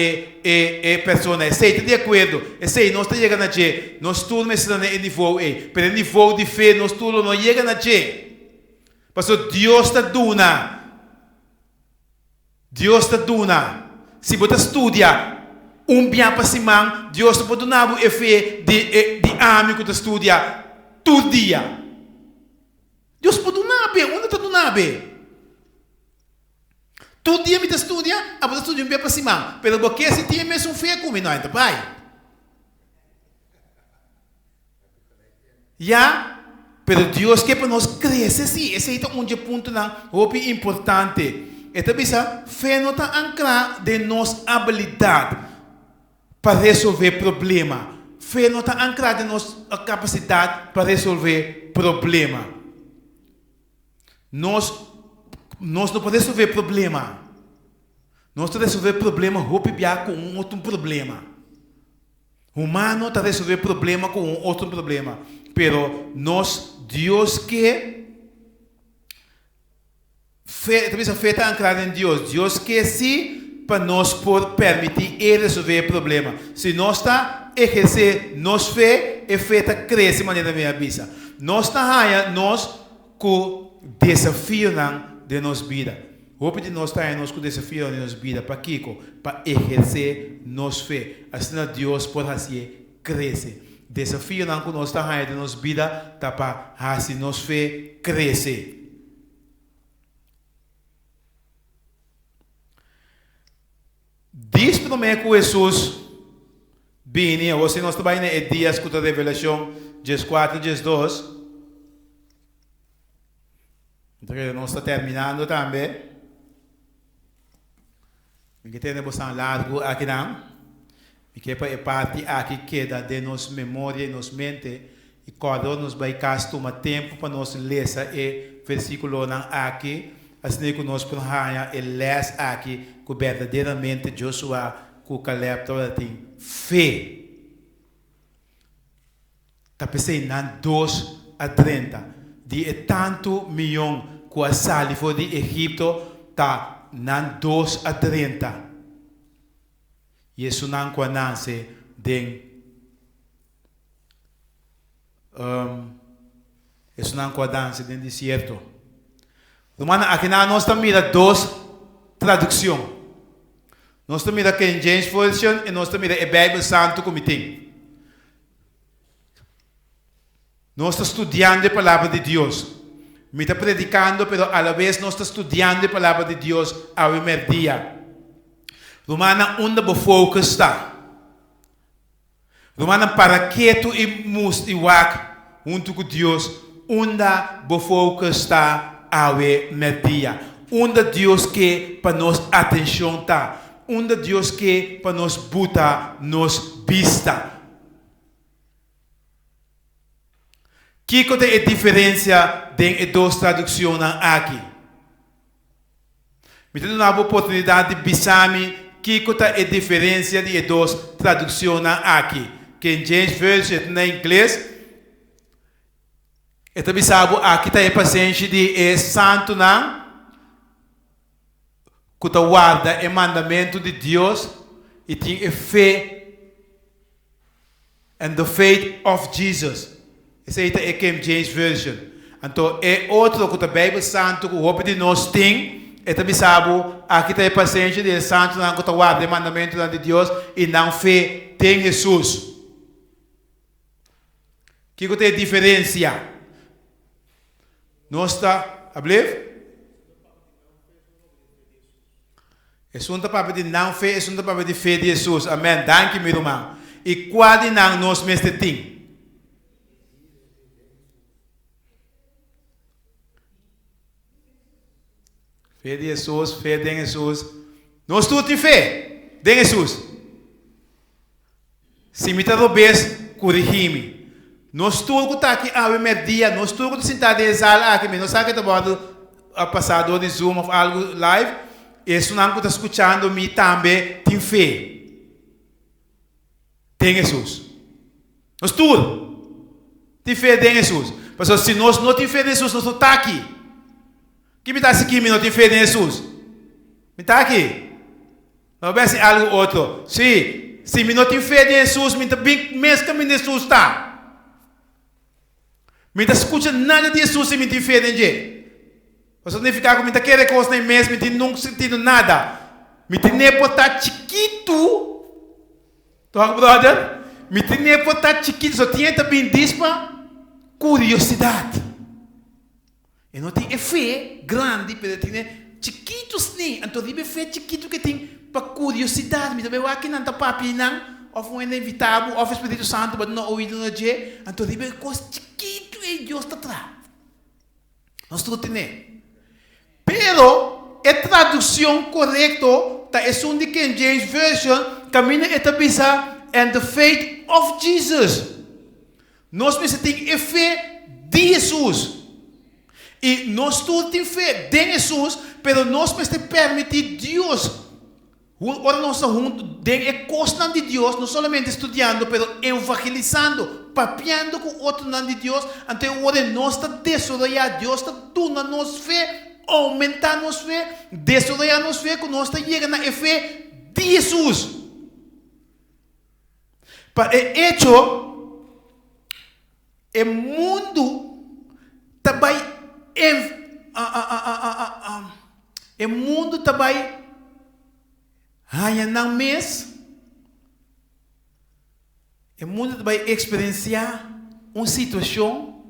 pessoa. Está de acordo? Sei, nós estamos chegando a che. Nós todos estamos em nível A. Pero nível de fé, nós todos não chegamos a che. Porque Deus está dando. Deus está dando. Se você estuda bem para cima, Deus está dando a fé de amigo que estuda todo dia. Deus pode dar bem. Onde está dando bem? Todo dia me estudia, a você estudia bem para cima. Pero porque se tinha mesmo fé comigo, não é pai. Já, pero Deus quer para nós crescer sim. Esse é um ponto importante. É também fé não está ancrada de nossa habilidade para resolver problema. Fé não está ancrada de nossa capacidade para resolver problema. Nós não podemos resolver problema. Nós podemos resolver problema com outro problema. O humano está resolver problema com outro problema. Pero Deus quer. Fé está ancrada em Deus. Deus quer sim para nós permitir Ele resolver problema. Se nós está exercer nossa fé, a fé está crescendo de maneira minha vista. Nós está com desafio de nossa vida. Hope de nós estar com desafio de nossa vida para Kiko, para exercer nossa fé. Assim Deus pode fazer crescer. Desafio não que nós está de nossa vida, tá para fazer nossa fé crescer. Diz para mim que Jesus bem, você nós trabalha em dias com a revelação, dias 4, dias 2. Então, nós estamos terminando também. Me quer bastante largo aqui não. Me quer para a parte aqui queda de nossa memória e nossa mente. E quando nós vai tomar tempo para nós ler esse versículo aqui, assim que nós podemos ler aqui, que verdadeiramente Joshua, que Caleb tem fé. Tapesei nan 2 a 30. De tanto milhão que a sali foi de Egipto, tá nan 2 a 30. E isso não conhece den isso não conhece den deserto. Romana, aqui nós estamos mira 2 traduções. Nós estamos mira King James Version e nós estamos mira a Bíblia Santo como tem. Nós estamos estudando a palavra de Deus. Me está predicando, pero a la vez nós estamos estudando a palavra de Deus ao primeiro dia. Romana, onde o foco está? Romana, para que tu e mus e wak junto com Deus, onde o foco está ao primeiro dia? Onde Deus quer para nós atenção tá? Onde Deus quer para nós botar nos vista? Que é a diferença de 2 traduções aqui? Me dá uma oportunidade de bisami que é a diferença de 2 traduções aqui. King James Version na inglês, então bisabo aqui está a paciência de santo não, que guarda o mandamento de Deus e tem a fé and the faith of Jesus. Esse é a King James Version. Então, é outro que a Bíblia Santo, que o hope de nós tem, é também sabe, aqui está a paciência de Santo, não que guarda o mandamento de Deus e não fé tem Jesus. Que é a diferença? Nós está, ablieve? É sunta para de não fé, é sunta para de fé de Jesus. Amém. Danke, meu irmão. E qual não nós mestre tem? Fé de Jesus, fé de Jesus. Nós tudo tem fé de Jesus. Se me está bem, corrige-me. Nós tudo que está aqui ao primeiro dia, nós tudo que está sentado em sala aqui, nós sabemos que está passado de Zoom ou algo live, isso não está escutando, me também tem fé. Tem Jesus. Nós tudo tem fé em Jesus. Mas se nós não temos fé em Jesus, nós não estamos aqui. Quem me está aqui, não tem fé em Jesus? Me está aqui. Não vai ser algo outro. Se me não tem fé em Jesus, me está bem mesmo que Jesus está. Me está escutando nada de Jesus e me tem fé em Ele. Mas não ficar com me está querendo coisa nem mesmo, me tem não sentido nada. Me tem nem botar chiquito. Então, brother, me tem nem botar chiquito, só tinha também dispa curiosidade. E não tem fé grande, mas tem chiquitos nem. Então, tem fé chiquito que tem para curiosidade. Me também aqui não está papi não. Ou um inevitável, ou o Espírito Santo, mas não ouvido no dia. Então, tem coisa chiquito e Deus está atrás. Nós tudo temos. Pero, a tradução correta é um de King James Version, caminha esta bisa and the faith of Jesus. Nós precisamos ter fé de Jesus. E nós todos temos fé de Jesus, pero nós precisamos permitir Deus. Agora nós estamos juntos, é constante de Deus, não somente estudando, pero evangelizando, papiando com outro nome de Deus, até agora nós estamos desarrollando, Deus está dando nossa fé, aumentando nossa fé, desarrollando nossa fé, que nós estamos chegando na fé de Jesus. Para hecho, o mundo também o mundo também não mês o mundo também experienciar uma situação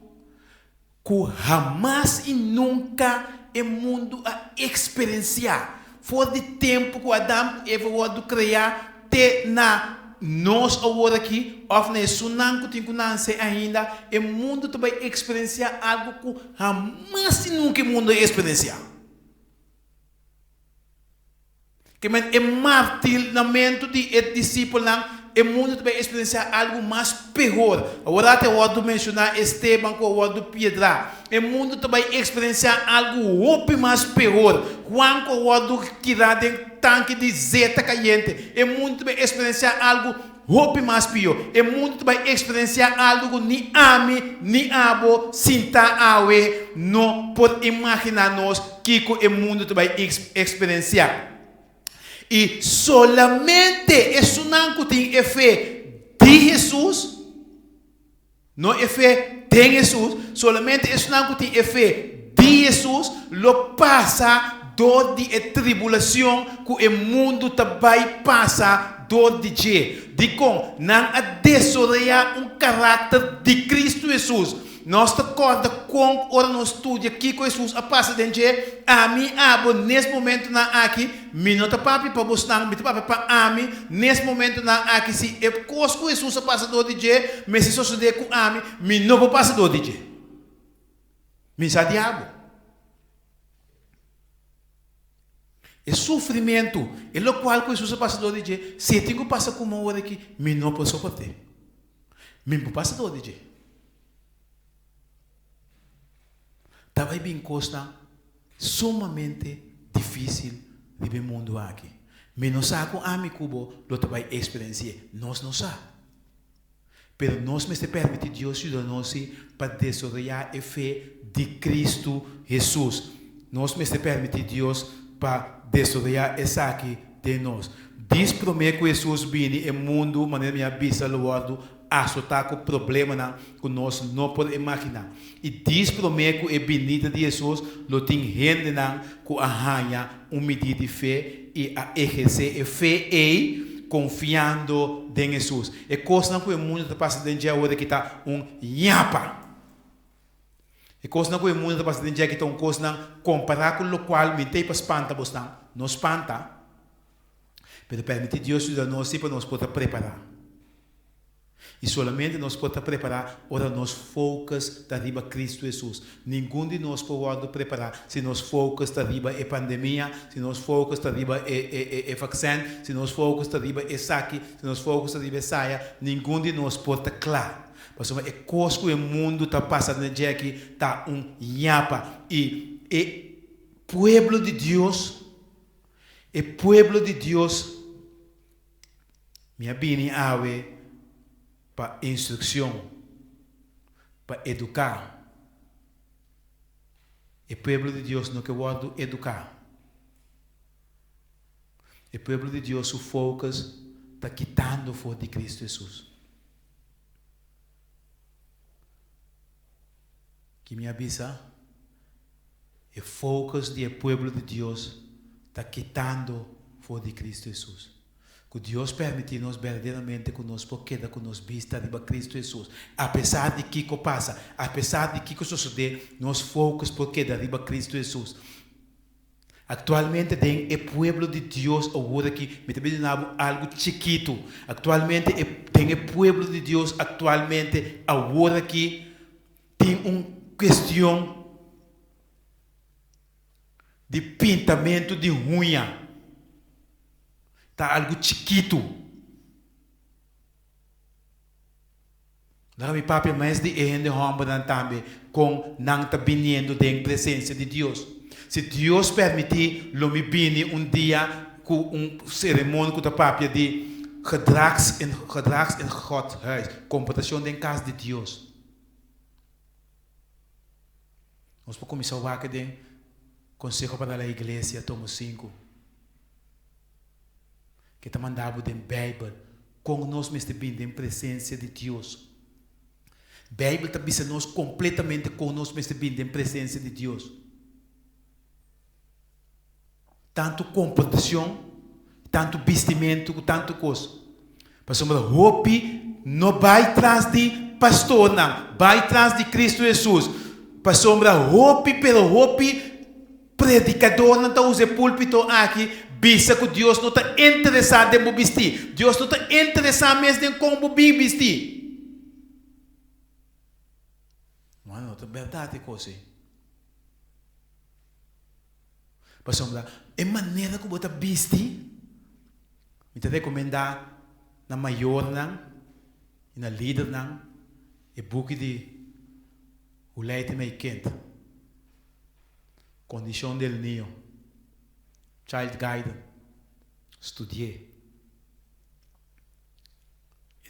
que jamais e nunca o mundo a experienciar. Foi de tempo que Adão e Eva vão criar até na nós agora aqui, ou na sunam que tem ainda, o mundo também experienciar algo que jamais e nunca o mundo experienciar. Que é martilamento de discípulo, o mundo também experienciar algo mais pior. Agora até eu vou mencionar Esteban com o do Pedra. O mundo também experienciar algo mais pior. Juan com o do tirar de tanque de zeta caliente. O mundo também experienciar algo roupa mais pior. O mundo vai experienciar algo ni ame, ni abo, sinta awe, não pode imaginar nós que o mundo vai experienciar. E solamente isso não tem fé de Jesus, não é fé de Jesus, solamente isso não tem fé de Jesus, lo passa dor de tribulação que o mundo vai passar dor de dia. De com não a desoriar caráter de Cristo Jesus. Nós te acorda com ora no estudo que Jesus a passa de dia. A mim abo nesse momento na aqui, minota papi para buscar, minota papi para ami nesse momento na aqui se é coisa que Jesus a passa dor de dia, mas se só de com ami, mi não vou passar dor de dia. Mi sa diabo. E sofrimento, é o qual que Jesus passa dor de dia. Se tenho passa como uma hora aqui, mi não posso suportar. Mi não passa dor de dia. Estava bem coisa sumamente difícil de ver o mundo aqui. Mas não sabe como a mim cubo lo vai experienciar. Nós não sabe. Pero nós me permite Deus ajudar-nos para desarrollar a fé de Cristo Jesus. Nós me permite Deus para desarrollar essa aqui de nós. Diz para mim que Jesus vem no mundo, maneira minha bisa loado, a soltar com problema que nós não podemos imaginar. E diz para mim que a benita de Jesus não tem gente que arranha medida de fé e a exercer a fé e confiando em Jesus. É coisa que o mundo está passando em dia hoje que está nhapa. É coisa que o mundo está passando em dia que está coisa comparar com o qual me tem para espantar você não espanta. Mas permite Deus ajudar-nos para nós poder preparar. E solamente nós podemos preparar, ora nós focamos arriba Cristo Jesus. Nenhum de nós pode preparar se nós focamos arriba a pandemia, se nós focamos arriba a vaccina, se nós focamos arriba a saque, se nós focamos arriba a saia, nenhum de nós pode estar claro. Mas é coisa que o mundo está passando no dia que está nhapa. E o povo de Deus, minha bini awe, para instrução, para educar. O povo de Deus não quer educar. O povo de Deus, o foco está quitando fora de Cristo Jesus. Que me avisa, o foco do povo de Deus está quitando fora de Cristo Jesus. Que Deus permite-nos verdadeiramente conosco, queda conosco vista de Cristo Jesus. Apesar de que passa, apesar de que sucede, nós focamos por queda de Cristo Jesus. Atualmente tem o povo de Deus agora que me tem algo chiquito. Atualmente tem o povo de Deus atualmente agora que tem uma questão de pintamento de unha. Está algo chiquito. Lá mi papi mais de gente homem também com não está vindo da presença de Deus. Se Deus permitir, lo me vini dia com cerimônia com o papi de gedrags en God huis, computação em casa de Deus. Nós podemos começar a vaca de Conselho para a Igreja, tomo 5. Que está mandado em Bíblia, com nós mesmo vindo em presença de Deus. A Bíblia está dizendo nós completamente com nós mesmo vindo em presença de Deus. Tanto comportação, tanto vestimento, tanto coisa. Para a roupa não vai atrás de pastor, não. Vai atrás de Cristo Jesus. Para a roupa, pelo roupa, predicador não está usando púlpito aqui. Bisa que Deus não está interessado em vestir. Deus não está interessado mesmo em como vestir. Não é verdade coisa. Pastor, é maneira que você vestir. Me recomendar na maior na líder e book de o leite meio quente. Condição del niño. Child Guide, estudei.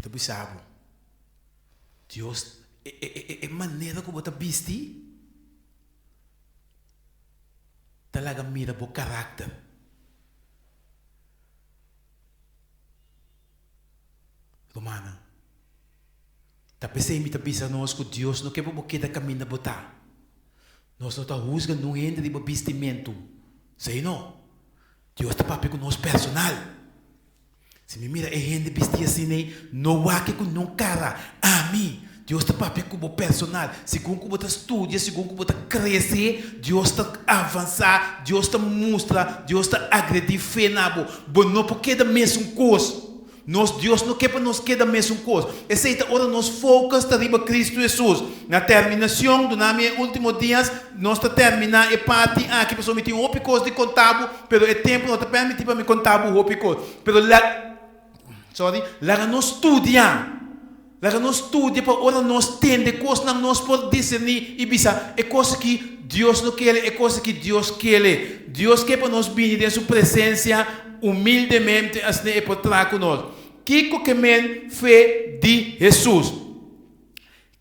Ito bisabo. Deus, maneira como você viste, talaga mira po karakter. Romana. Tapi sa imita bisa nós que Deus não quer po kita kami na botar. Nós não tá rusga no ende de vestimento. Sei não. Deus está papi com nós personal. Se me mira e gente vestir assim, não há que com não cara. A mim. Deus está papi com o personal. Segundo como você estuda, segundo como você cresce, Deus está avançar, Deus está mostrar, Deus está agredir fé na bo. Bom, não porque da mesma coisa. Deus não quer para nós que da mesma coisa. Essa é a hora nós focamos para Cristo Jesus. Na terminação do nome último dias, nós está terminar a parte que a pessoa me tem um coisa de contábil, pero é tempo não está permitido para me contábil o coisa. Pero lá nós estudiar. Lá nós estudia para ora nós tende coisas não nós podemos discernir e bisa é coisa que Deus não quer, é coisa que Deus quer. Deus quer para nós vir em sua presença humildemente assim é por trás conosco. Kiko que men fé de Jesus.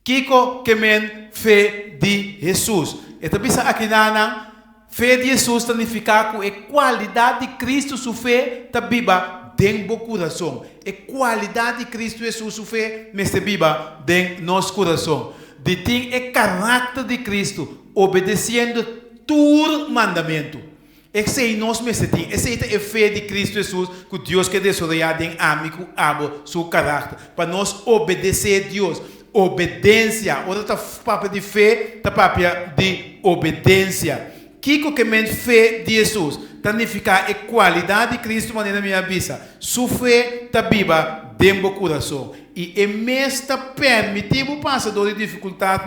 Kiko que men fé de Jesus. Então bisa aqui na fé de Jesus significa que a qualidade de Cristo sua fé tá biba dentro do coração. A qualidade de Cristo Jesus sua fé neste biba dentro nosso coração. De ter o caráter de Cristo obedecendo todo mandamento. Esse é nós mesmos tem. Esse é a fé de Cristo Jesus que Deus quer desarrollar em amigo, abo, seu caráter. Para nós obedecer a Deus. Obediência. Outra papo de fé, tá papo de obediência. Kiko que men fé de Jesus. Significa a qualidade de Cristo, maneira minha vista. Sua fé tá viva dentro do coração. E mesmo está permitido passar de dificuldade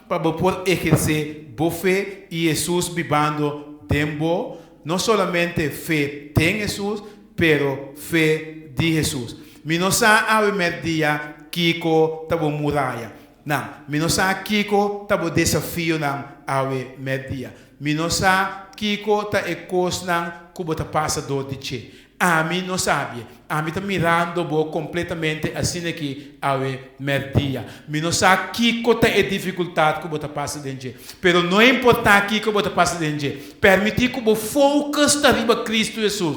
para poder exercer boa fé e Jesus vivendo dentro. Não somente fé tem Jesus, pero fé de Jesus. Minosa ao merdia Kiko tabo muralha. Não, minosa Kiko tabo desafio não ao merdia. Minosa Kiko ta ecos não como ta passador de che. A mim não sabe. A mim está mirando completamente assim aqui ao merdia. Minosa Kiko ta é dificuldade como ta passa dentro. Pero não importa aqui como ta passa dentro. Permitir que o focus está riba Cristo Jesus.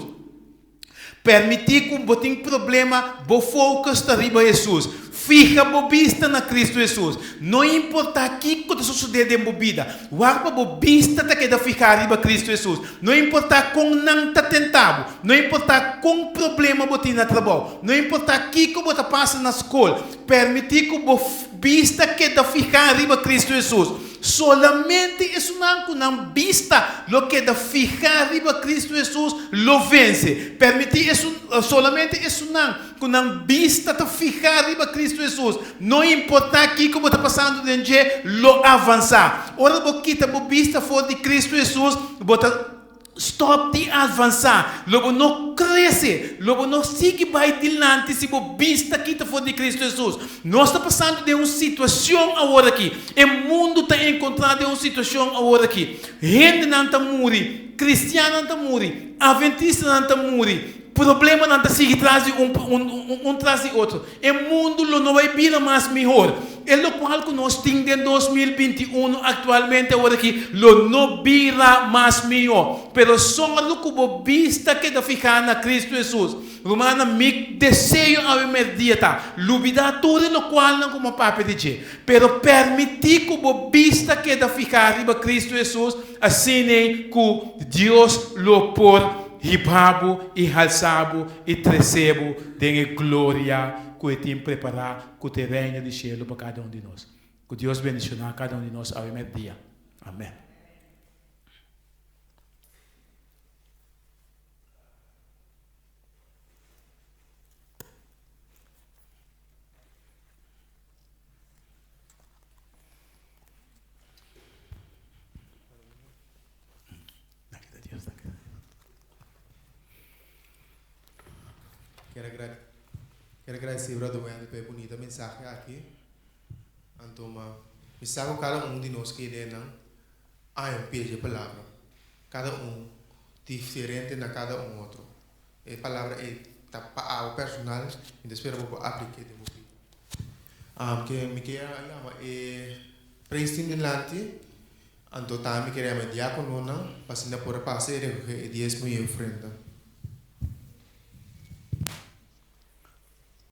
Permitir que o tem problema, o focus está riba Jesus. Fica a vista na Cristo Jesus. Não importa aqui o que sucede dentro da vida. O a vista está que ficar riba Cristo Jesus. Não importa com não está tentado. Não importa com problema botar na trabalho. Não importa aqui como está passando na escola. Permitir que o vista que ficar riba Cristo Jesus. Solamente isso não vista lo que da ficar riba Cristo Jesus lo vence. Permitir isso solamente isso não vista da ficar riba Cristo Jesus. Não importa aqui como está passando dentro lo avançar. Ora boquita bo vista for de Cristo Jesus, bota stop de avançar. Logo não cresce, logo não sigue vai adiante se bo vista que está for de Cristo Jesus. Nós está passando de uma situação agora aqui. O mundo está encontrando de uma situação agora aqui. Gente não está morrendo, cristiano não está morrendo, adventista não está morrendo. Problema não está seguindo traz traz de outro. O mundo não vai vir mais melhor. É o qual que nós temos em 2021 atualmente agora aqui, não virá mais melhor. Pero só o que vista que ficar na Cristo Jesus. Romana me desejo ao meu dia tá. Lubida tudo no qual não como papo de dizer. Pero permitir que vista que ficar riba Cristo Jesus, assim que Deus lo por Hibabo e halsabo e trecebo tem glória que tem preparar que o terreno de cielo para cada de nós. Que Deus bendicionar cada de nós ao mesmo dia. Amém. Quero agradecer, Brother Wendy, pela bonita mensagem aqui. Então, mensagem cada de nós que é um peso de palavra. Cada diferente na cada outro. A palavra é para o personal e espero que aplique de Que me quer prestim lanti, anto tami queria me diácono não, passando por a passe e dias me ofrenda.